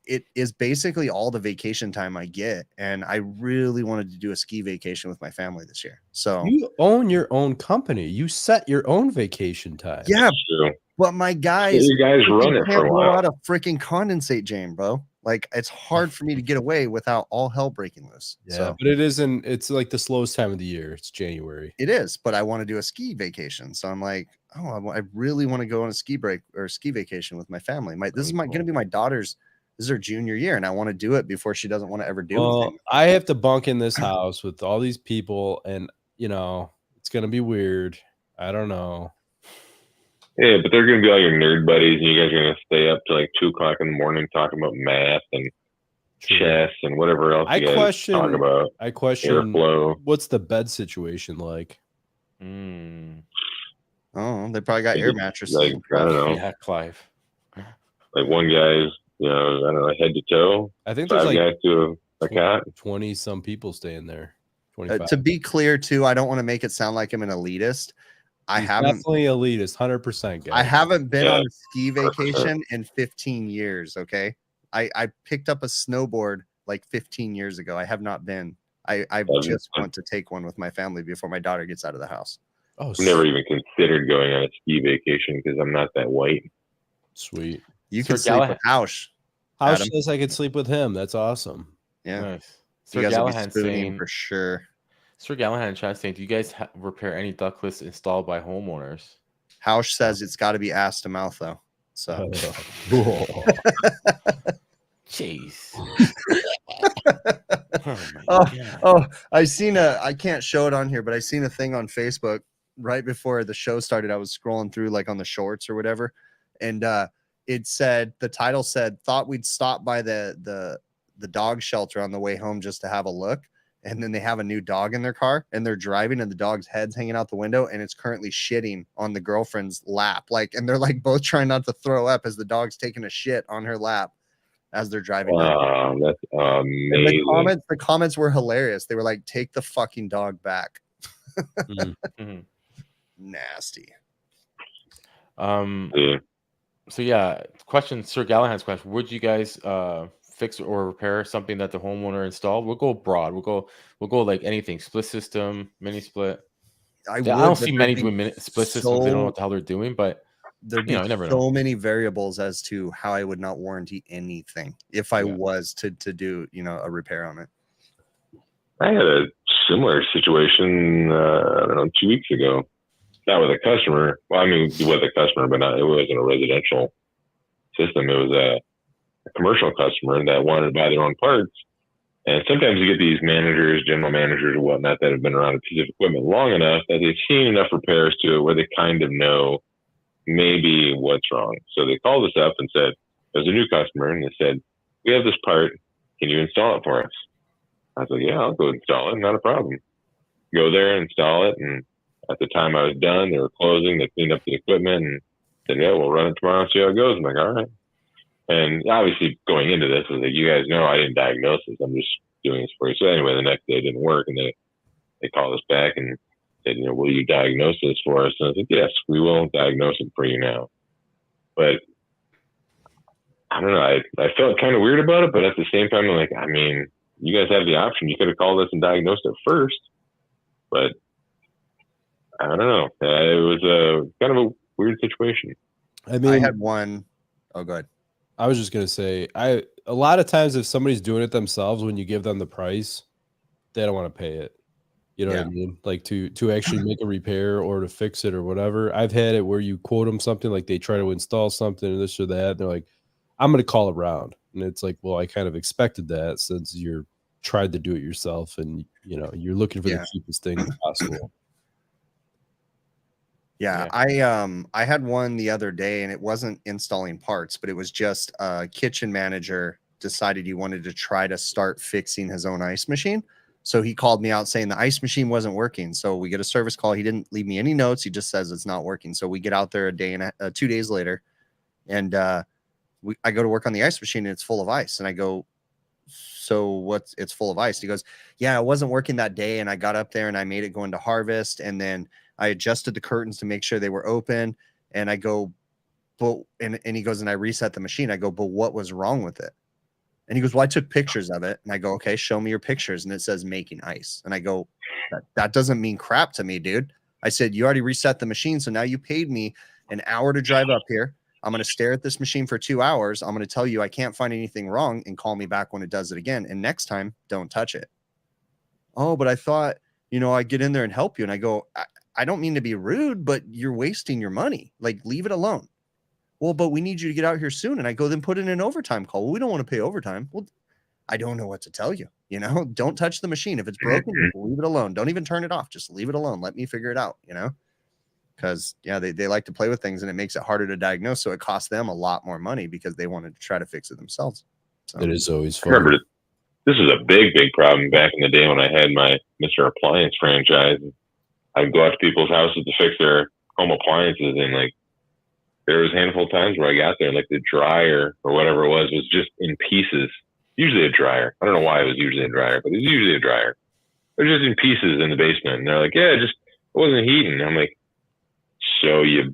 Speaker 3: it is basically all the vacation time I get. And I really wanted to do a ski vacation with my family this year. So
Speaker 4: you own your own company. You set your own vacation time.
Speaker 3: Yeah. But my guys,
Speaker 1: you guys run it for a while.
Speaker 3: Out of freaking condensate, Jane, bro. Like, it's hard for me to get away without all hell breaking loose.
Speaker 4: Yeah,
Speaker 3: so,
Speaker 4: but it isn't. It's like the slowest time of the year. It's January.
Speaker 3: It is, but I want to do a ski vacation. So I'm like, I really want to go on a ski break or ski vacation with my family. This is going to be my daughter's. This is her junior year, and I want to do it before she doesn't want to ever do anything.
Speaker 4: I have to bunk in this house with all these people, and it's going to be weird. I don't know.
Speaker 1: Yeah, but they're going to be all your nerd buddies, and you guys are going to stay up to like 2 o'clock in the morning talking about math and chess and whatever else you guys talk about.
Speaker 4: I question
Speaker 1: airflow.
Speaker 4: What's the bed situation like?
Speaker 3: Oh, they probably got air mattresses.
Speaker 1: Like, I don't know.
Speaker 2: Yeah, Clive.
Speaker 1: Like one guy's, I don't know, head to toe.
Speaker 4: I think there's
Speaker 1: 5 guys to a cot.
Speaker 4: 20 some people staying there.
Speaker 3: To be clear, too, I don't want to make it sound like I'm an elitist. He's
Speaker 4: definitely elitist, 100%.
Speaker 3: I haven't been on a ski vacation in 15 years. Okay, I picked up a snowboard like 15 years ago. I have not been. I just want to take one with my family before my daughter gets out of the house.
Speaker 1: Oh, I've never even considered going on a ski vacation because I'm not that white.
Speaker 4: Sweet.
Speaker 3: You can sleep with Hausch.
Speaker 4: Hausch says I could sleep with him. That's awesome.
Speaker 3: Yeah.
Speaker 2: Nice.
Speaker 3: So you guys will be spooning for sure.
Speaker 2: Sir Gallahan chat saying, do you guys repair any ductless installed by homeowners?
Speaker 3: Hausch says it's got to be ass to mouth though. So
Speaker 2: jeez.
Speaker 3: I can't show it on here, but I seen a thing on Facebook right before the show started. I was scrolling through like on the shorts or whatever, and it said, the title said, thought we'd stop by the dog shelter on the way home just to have a look. And then they have a new dog in their car and they're driving and the dog's head's hanging out the window and it's currently shitting on the girlfriend's lap. And they're like both trying not to throw up as the dog's taking a shit on her lap as they're driving.
Speaker 1: Wow, that's amazing.
Speaker 3: The comments were hilarious. They were like, take the fucking dog back. Nasty.
Speaker 2: So yeah, question, Sir Gallahan's question. Would you guys fix or repair something that the homeowner installed? We'll go broad. We'll go like anything. Split system, mini split. I don't see many doing split systems. They don't know what the hell they're doing, but
Speaker 3: there'd be so many variables as to how I would not warranty anything if I was to do a repair on it.
Speaker 1: I had a similar situation I don't know, 2 weeks ago. Not with a customer. Well, I mean, with a customer, but it wasn't a residential system. It was a commercial customer that wanted to buy their own parts. And sometimes you get these managers, general managers or whatnot that have been around a piece of equipment long enough that they've seen enough repairs to it where they kind of know maybe what's wrong. So they called us up and said, there's a new customer, and they said, we have this part. Can you install it for us? I was like, yeah, I'll go install it. Not a problem. Go there, install it. And at the time I was done, they were closing. They cleaned up the equipment and said, yeah, we'll run it tomorrow and see how it goes. I'm like, all right. And obviously going into this, I was like, you guys know I didn't diagnose this. I'm just doing this for you. So anyway, the next day it didn't work. And they called us back and said, will you diagnose this for us? And I was like, yes, we will diagnose it for you now. But I don't know. I felt kind of weird about it, but at the same time, I'm like, I mean, you guys have the option. You could have called us and diagnosed it first. But I don't know. It was a kind of a weird situation.
Speaker 3: I mean, I had one. Oh, go ahead.
Speaker 4: I was just gonna say, a lot of times if somebody's doing it themselves, when you give them the price, they don't want to pay it. You know what I mean? Like to actually make a repair or to fix it or whatever. I've had it where you quote them something, like they try to install something or this or that. And they're like, I'm gonna call around, and it's like, well, I kind of expected that since you're tried to do it yourself, and you're looking for the cheapest thing possible.
Speaker 3: Yeah, I had one the other day, and it wasn't installing parts, but it was just a kitchen manager decided he wanted to try to start fixing his own ice machine. So he called me out saying the ice machine wasn't working. So we get a service call. He didn't leave me any notes. He just says it's not working. So we get out there 2 days later, and I go to work on the ice machine, and it's full of ice. And I go, so it's full of ice? He goes, yeah, it wasn't working that day. And I got up there and I made it go into harvest. And then I adjusted the curtains to make sure they were open. And I go, but, and he goes, and I reset the machine. I go, but what was wrong with it? And he goes, well, I took pictures of it. And I go, okay, show me your pictures. And it says making ice. And I go, that doesn't mean crap to me, dude. I said, you already reset the machine. So now you paid me an hour to drive up here. I'm going to stare at this machine for 2 hours. I'm going to tell you I can't find anything wrong, and call me back when it does it again. And next time, don't touch it. Oh, but I thought, I'd get in there and help you. And I go, I don't mean to be rude, but you're wasting your money. Like, leave it alone. Well, but we need you to get out here soon. And I go, then put in an overtime call. Well, we don't want to pay overtime. Well, I don't know what to tell you. Don't touch the machine. If it's broken, leave it alone. Don't even turn it off. Just leave it alone. Let me figure it out, because they like to play with things, and it makes it harder to diagnose. So it costs them a lot more money because they wanted to try to fix it themselves. So
Speaker 4: it is always fun.
Speaker 1: Remember, this was a big problem back in the day when I had my Mr. Appliance franchise. I'd go out to people's houses to fix their home appliances, and like there was a handful of times where I got there, like the dryer or whatever it was just in pieces. Usually a dryer. I don't know why it was usually a dryer, but it was usually a dryer. It was just in pieces in the basement, and they're like, yeah, it wasn't heating. I'm like, so you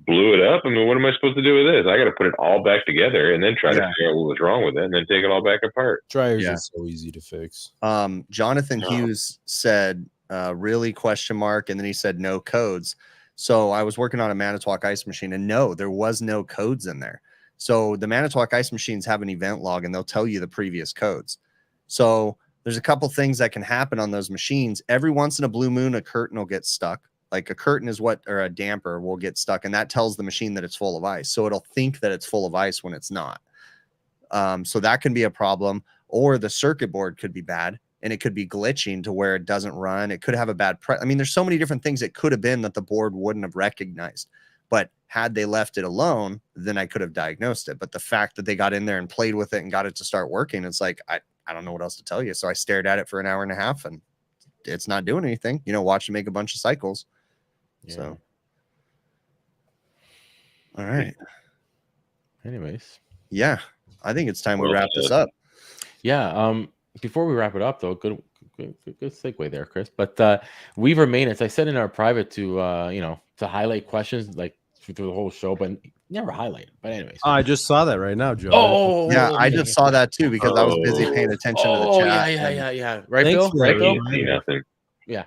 Speaker 1: blew it up? I mean, what am I supposed to do with this? I got to put it all back together and then try to figure out what was wrong with it, and then take it all back apart.
Speaker 4: Dryers are so easy to fix.
Speaker 3: Jonathan Hughes said, really, question mark, and then he said no codes. So I was working on a Manitowoc ice machine, and no, there was no codes in there. So the Manitowoc ice machines have an event log, and they'll tell you the previous codes. So there's a couple things that can happen on those machines. Every once in a blue moon, a curtain will get stuck. Like a curtain or a damper will get stuck, and that tells the machine that it's full of ice. So it'll think that it's full of ice when it's not. So that can be a problem. Or the circuit board could be bad, and it could be glitching to where it doesn't run. It could have a bad I mean, there's so many different things it could have been that the board wouldn't have recognized. But had they left it alone, then I could have diagnosed it. But the fact that they got in there and played with it and got it to start working, it's like, I don't know what else to tell you. So I stared at it for an hour and a half, and it's not doing anything. Watch it make a bunch of cycles. Yeah. So, all right.
Speaker 2: Anyways.
Speaker 3: Yeah, I think it's time we wrap this up.
Speaker 2: Yeah. Before we wrap it up, though, good segue there, Chris. But Weaver maintenance, I said in our private to to highlight questions like through the whole show, but never highlight. But anyways,
Speaker 4: I just saw that right now, Joe.
Speaker 3: Oh, yeah, I just saw that too because I was busy paying attention to the chat.
Speaker 2: Yeah. Right, Bill? Right, Bill?
Speaker 1: Nothing.
Speaker 2: Yeah.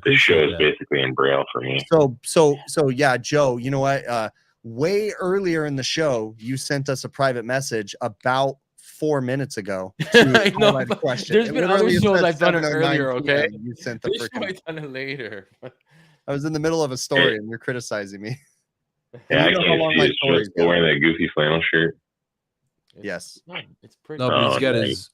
Speaker 1: This show is basically in Braille for me.
Speaker 3: So yeah, Joe, you know what? Way earlier in the show, you sent us a private message about 4 minutes ago.
Speaker 2: I know. There's been other shows I've done it earlier, okay?
Speaker 3: You sent the
Speaker 2: I've done it later.
Speaker 3: I was in the middle of a story and you're criticizing me.
Speaker 1: Yeah, I can't see it. Still wearing that goofy flannel shirt.
Speaker 3: Yes.
Speaker 2: No, it's pretty.
Speaker 4: No, but he's
Speaker 1: Oh,
Speaker 4: got
Speaker 1: nice.
Speaker 4: his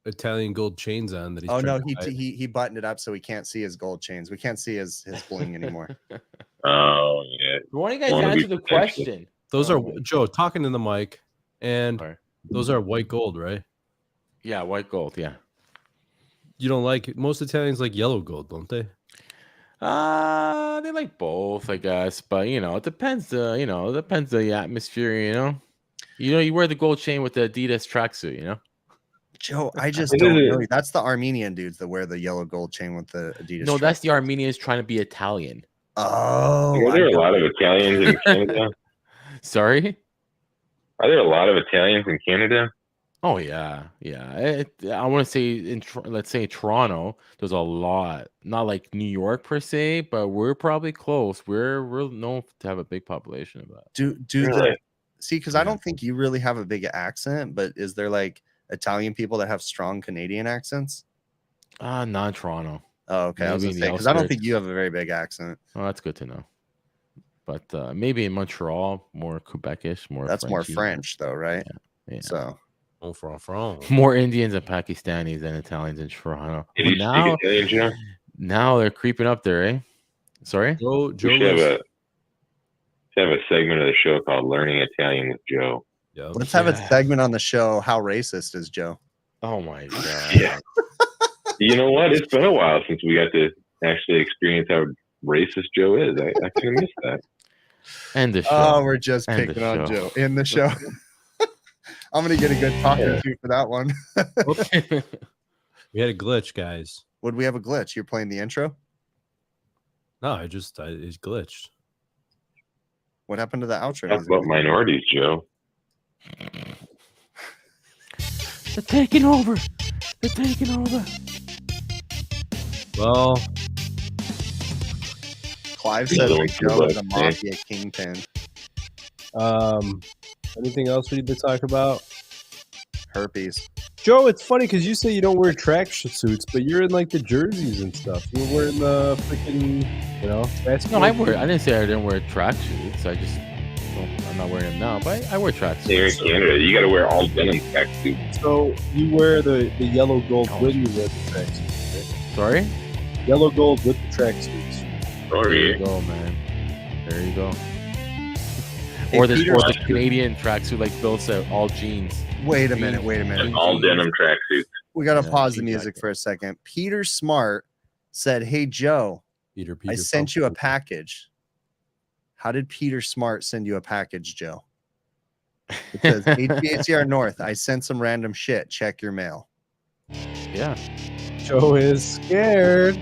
Speaker 4: Italian gold chains on that he's
Speaker 3: Oh no,
Speaker 4: trying to hide.
Speaker 3: he buttoned it up so we can't see his gold chains. We can't see his bling anymore.
Speaker 1: Oh yeah.
Speaker 2: Why don't you guys
Speaker 1: Wanna be
Speaker 2: answer the
Speaker 1: protected.
Speaker 2: question?
Speaker 4: Those
Speaker 2: Oh,
Speaker 4: are
Speaker 2: my-
Speaker 4: Joe talking in the mic, and
Speaker 2: Sorry.
Speaker 4: those are white gold, right?
Speaker 2: Yeah, white gold. Yeah.
Speaker 4: You don't like it. Most Italians like yellow gold, don't they?
Speaker 2: They like both, I guess, but it depends. It depends the atmosphere. You wear the gold chain with the Adidas tracksuit.
Speaker 3: Joe, I just
Speaker 1: It
Speaker 3: don't
Speaker 1: is-
Speaker 3: know. That's the Armenian dudes that wear the yellow gold chain with the Adidas.
Speaker 2: No, that's the Armenians trying to be Italian.
Speaker 3: Oh,
Speaker 1: Are there a lot of Italians in Canada?
Speaker 2: Sorry.
Speaker 1: Are there a lot of Italians in Canada?
Speaker 2: Oh yeah. I want to say let's say Toronto. There's a lot, not like New York per se, but we're probably close. We're known to have a big population of that.
Speaker 3: do
Speaker 1: Really?
Speaker 3: see, because I don't think you really have a big accent, but is there like Italian people that have strong Canadian accents?
Speaker 2: Not Toronto.
Speaker 3: Oh, okay. I was
Speaker 2: Maybe
Speaker 3: gonna
Speaker 2: in the
Speaker 3: say because I don't think
Speaker 2: outskirts.
Speaker 3: you have a very big accent.
Speaker 2: Oh, that's good to know. But maybe in Montreal, more Quebecish, more.
Speaker 3: That's more
Speaker 2: Frenchy.
Speaker 3: French, though, right?
Speaker 2: Yeah.
Speaker 3: So
Speaker 4: Oh, from.
Speaker 2: More Indians and Pakistanis than Italians in Toronto.
Speaker 1: Did you
Speaker 2: Now,
Speaker 1: speak Italian, Joe?
Speaker 2: now they're creeping up there, eh? Sorry.
Speaker 4: Joe
Speaker 1: We should have
Speaker 4: lives-
Speaker 1: a segment of the show called "Learning Italian with Joe."
Speaker 4: Yep.
Speaker 3: let's have a
Speaker 2: Yeah.
Speaker 3: segment on the show. How racist is Joe?
Speaker 2: Oh my god.
Speaker 1: Yeah. You know what? It's been a while since we got to actually experience how racist Joe is. I kind of missed that.
Speaker 2: End the show.
Speaker 3: Oh, we're just
Speaker 2: End the
Speaker 3: picking on
Speaker 2: show.
Speaker 3: Joe in the show. I'm gonna get a good talking to for that one.
Speaker 4: We had a glitch, guys.
Speaker 3: Would we have a glitch? You're playing the intro.
Speaker 4: No, it glitched.
Speaker 3: What happened to the outro?
Speaker 1: Talk about minorities, Joe.
Speaker 2: They're taking over. They're taking over.
Speaker 4: Well,
Speaker 3: Clive said
Speaker 1: Don't
Speaker 3: that
Speaker 1: do
Speaker 3: Joe is
Speaker 1: that,
Speaker 3: a mafia kingpin.
Speaker 4: anything else we need to talk about?
Speaker 3: Herpes.
Speaker 4: Joe, it's funny because you say you don't wear track suits, but you're in like the jerseys and stuff. You're wearing the freaking,
Speaker 2: No,
Speaker 4: basketball.
Speaker 2: I didn't say I didn't wear tracksuits. I'm not wearing them now, but I wear
Speaker 1: Here in
Speaker 2: tracksuits.
Speaker 1: Canada, you got to wear all denim tracksuits.
Speaker 4: So you wear the yellow gold when you wear the tracksuits, right?
Speaker 2: Sorry.
Speaker 4: Yellow gold with the tracksuits.
Speaker 2: There you
Speaker 1: Sorry.
Speaker 2: go, man. There you go.
Speaker 3: Hey,
Speaker 2: Or the
Speaker 3: Peter-
Speaker 2: Canadian tracksuit, like Bill said, all jeans.
Speaker 3: Wait a minute.
Speaker 1: All denim tracksuits.
Speaker 3: We gotta
Speaker 2: Yeah,
Speaker 3: pause the
Speaker 2: jean
Speaker 3: music
Speaker 2: jacket.
Speaker 3: for a second. Peter Smart said, "Hey Joe,
Speaker 4: Peter.
Speaker 3: I sent you a package." How did Peter Smart send you a package, Joe? It says HVACR North. I sent some random shit. Check your mail.
Speaker 2: Yeah.
Speaker 4: Joe is scared.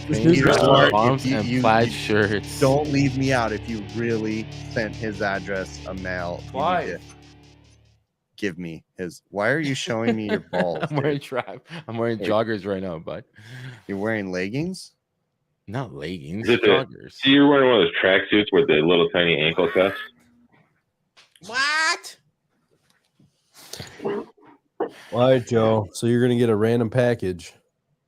Speaker 3: Peter Smart,
Speaker 2: Bombs
Speaker 3: if
Speaker 2: and
Speaker 3: you
Speaker 2: plaid shirts.
Speaker 3: don't leave me out if you really sent his address a mail. you
Speaker 2: Why?
Speaker 3: need to give me his. Why are you showing me your balls?
Speaker 2: I'm wearing
Speaker 3: dude?
Speaker 2: I'm wearing joggers right now, but
Speaker 3: You're wearing leggings?
Speaker 2: not leggings,
Speaker 1: Is it the-
Speaker 2: joggers.
Speaker 1: So you're wearing one of those tracksuits with the little tiny ankle cuffs?
Speaker 2: What?
Speaker 4: All right, Joe. So you're gonna get a random package.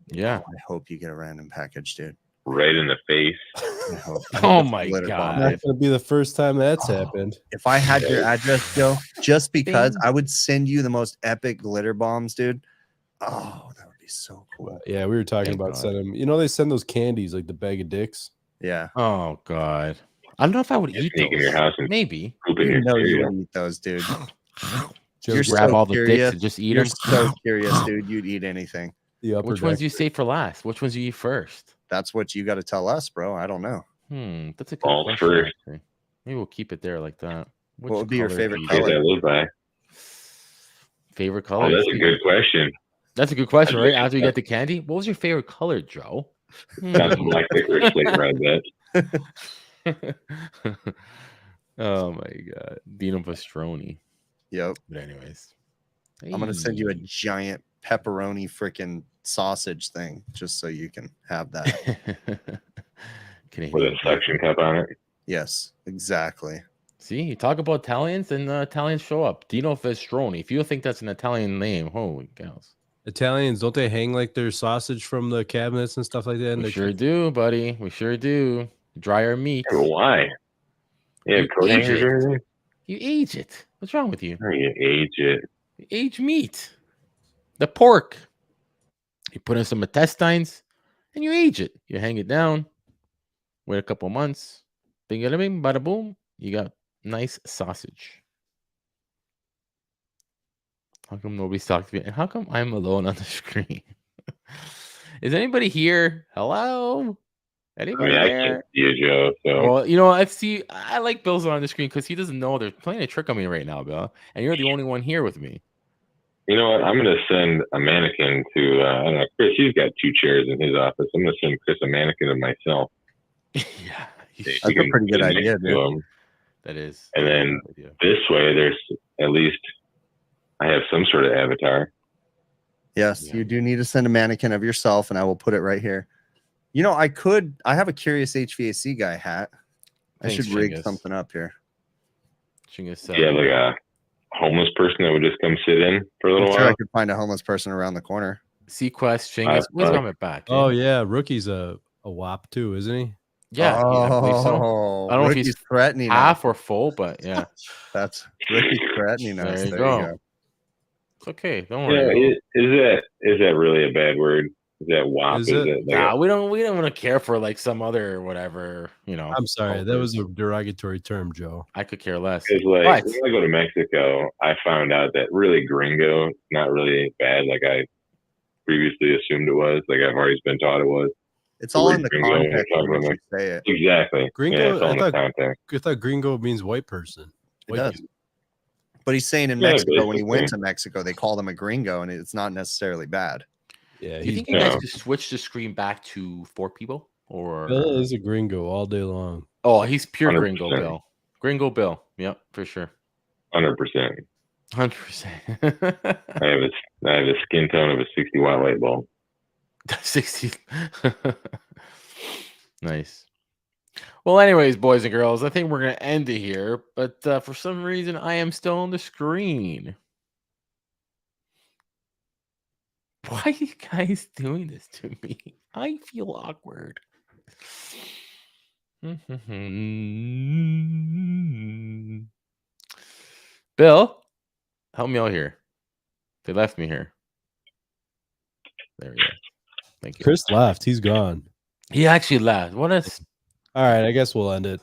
Speaker 2: Yeah.
Speaker 3: I hope you get a random package, dude.
Speaker 1: Right in the face.
Speaker 3: I hope
Speaker 2: Oh
Speaker 3: it's a
Speaker 2: my
Speaker 3: glitter bomb.
Speaker 2: God.
Speaker 4: Not gonna be the first time that's
Speaker 3: Oh.
Speaker 4: happened.
Speaker 3: If I had your address, Joe, just because
Speaker 2: Bing.
Speaker 3: I would send you the most epic glitter bombs, dude. Oh, that would be so cool.
Speaker 4: Yeah, we were talking
Speaker 2: Thank
Speaker 4: about
Speaker 2: God.
Speaker 4: sending. You know, they send those candies like the bag of dicks.
Speaker 3: Yeah.
Speaker 2: Oh God. I don't know if I would
Speaker 1: Just
Speaker 2: eat
Speaker 1: sneak in
Speaker 2: those.
Speaker 1: your house and
Speaker 2: Maybe.
Speaker 1: poop in
Speaker 3: You
Speaker 1: your
Speaker 3: know you
Speaker 1: cereal.
Speaker 3: would eat those, dude.
Speaker 4: Joe,
Speaker 3: You're
Speaker 2: Grab
Speaker 3: so
Speaker 2: all the
Speaker 3: curious.
Speaker 2: dicks and just eat
Speaker 3: You're
Speaker 2: them.
Speaker 3: so curious, dude. You'd eat anything.
Speaker 4: the upper
Speaker 2: Which ones
Speaker 4: deck.
Speaker 2: do you save for last? Which ones do you eat first?
Speaker 3: That's what you got to tell us, bro. I don't know.
Speaker 2: That's a good
Speaker 1: Balls
Speaker 2: question.
Speaker 1: first.
Speaker 2: actually. Maybe we'll keep it there like that.
Speaker 3: What would be your
Speaker 2: color
Speaker 3: favorite
Speaker 2: do you
Speaker 1: Guess
Speaker 3: color?
Speaker 1: I live by.
Speaker 2: Favorite
Speaker 1: Oh,
Speaker 2: color?
Speaker 1: that's a good question.
Speaker 2: That's a good question,
Speaker 1: I'd
Speaker 2: right?
Speaker 1: like
Speaker 2: After you
Speaker 1: that.
Speaker 2: get the candy, what was your favorite color, Joe?
Speaker 1: Got some black licorice flavor, I bet.
Speaker 2: Oh my God, Dino Pastroni.
Speaker 3: Yep.
Speaker 2: But anyways,
Speaker 3: I'm gonna send you a
Speaker 2: Hey.
Speaker 3: giant pepperoni freaking sausage thing just so you can have that.
Speaker 2: Canadian.
Speaker 1: With a suction cup on it.
Speaker 3: Yes, exactly.
Speaker 2: See, you talk about Italians and Italians show up. Dino Pastroni. If you don't think that's an Italian name, holy cows.
Speaker 4: Italians, don't they hang like their sausage from the cabinets and stuff like that? And
Speaker 2: We
Speaker 4: they-
Speaker 2: sure do, buddy. We sure do. Dry our meat.
Speaker 1: But why? You have
Speaker 2: You
Speaker 1: code
Speaker 2: age
Speaker 1: issues
Speaker 2: it.
Speaker 1: or anything?
Speaker 2: You age it. What's wrong with you?
Speaker 1: Or you age it.
Speaker 2: You age meat, the pork. You put in some intestines, and you age it. You hang it down. Wait a couple months. Bing, bada bing, bada boom. You got nice sausage. How come nobody's talking to me? And how come I'm alone on the screen? Is anybody here? Hello? Anybody
Speaker 1: I
Speaker 2: there?
Speaker 1: can't see you, Joe. So
Speaker 2: Well, I like Bill's on the screen because he doesn't know they're playing a trick on me right now, Bill. And you're the only one here with me.
Speaker 1: you know what? I'm gonna send a mannequin to I don't know, Chris. He's got 2 chairs in his office. I'm gonna send Chris a mannequin of myself.
Speaker 2: Yeah,
Speaker 3: That's a pretty good idea, dude.
Speaker 2: That is.
Speaker 1: And then this way, there's at least I have some sort of avatar.
Speaker 3: Yes, you do need to send a mannequin of yourself, and I will put it right here. You know, I have a Curious HVAC Guy hat. I should rig something up here.
Speaker 2: Chingus,
Speaker 1: Yeah, like a homeless person that would just come sit in for a little while.
Speaker 3: I could find a homeless person around the corner.
Speaker 2: Sequest, Chingus. What's on my back?
Speaker 4: Oh, yeah. Rookie's a WAP too, isn't he?
Speaker 2: Yeah, I believe so. I don't know if he's
Speaker 3: threatening
Speaker 2: half or full, but yeah.
Speaker 3: That's Rookie's threatening us.
Speaker 2: There you go. It's okay. Don't
Speaker 1: worry. Yeah, is that really a bad word? Is that WAP?
Speaker 4: Is it?
Speaker 2: Nah, we don't want to care for like some other whatever, you know.
Speaker 4: I'm sorry, that was a derogatory term, Joe.
Speaker 2: I could care less.
Speaker 1: Because like when I go to Mexico, I found out that really gringo is not really bad like I previously assumed it was. Like I've always been taught it was.
Speaker 3: It's all in the context when you say it.
Speaker 1: Exactly.
Speaker 4: Gringo,
Speaker 1: yeah, it's all in the context.
Speaker 4: I thought gringo means white person.
Speaker 3: It does. But he's saying in Mexico, when he went to Mexico, they called him a gringo, and it's not necessarily bad.
Speaker 4: Yeah.
Speaker 2: Do you think you guys could switch the screen back to 4 people? Or
Speaker 4: Bill is a gringo all day long.
Speaker 2: Oh, he's pure
Speaker 1: 100%.
Speaker 2: gringo Bill. Gringo Bill. Yep, for sure.
Speaker 1: 100%.
Speaker 2: 100%.
Speaker 1: I have a skin tone of a 60-watt light bulb.
Speaker 2: 60. Nice. Well, anyways, boys and girls, I think we're going to end it here. But for some reason, I am still on the screen. Why are you guys doing this to me? I feel awkward. Bill, help me out here. They left me here. There we go. Thank you.
Speaker 4: Chris left. He's gone.
Speaker 2: He actually left. What is?
Speaker 4: All right, I guess we'll end it.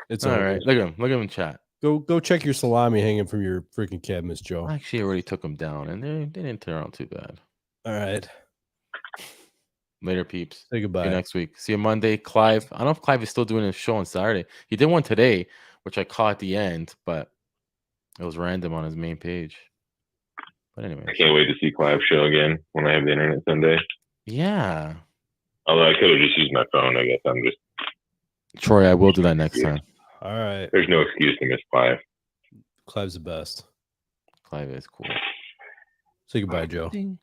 Speaker 4: It's
Speaker 2: all right. Look at him. Look at him in chat.
Speaker 4: Go check your salami hanging from your freaking cabinets, Joe.
Speaker 2: I actually already took them down, and they didn't turn out too bad.
Speaker 4: All right.
Speaker 2: Later, peeps.
Speaker 4: Say goodbye.
Speaker 2: See you next week. See you Monday. Clive. I don't know if Clive is still doing a show on Saturday. He did one today, which I caught at the end, but it was random on his main page. But anyway.
Speaker 1: I can't wait to see Clive's show again when I have the internet someday.
Speaker 2: Yeah.
Speaker 1: Although I could have just used my phone. I guess I'm just.
Speaker 2: Troy, I will do that next time.
Speaker 4: All right.
Speaker 1: There's no excuse to miss Clive.
Speaker 4: Clive's the best.
Speaker 2: Clive is cool.
Speaker 4: Say goodbye, Joe.
Speaker 2: Ding.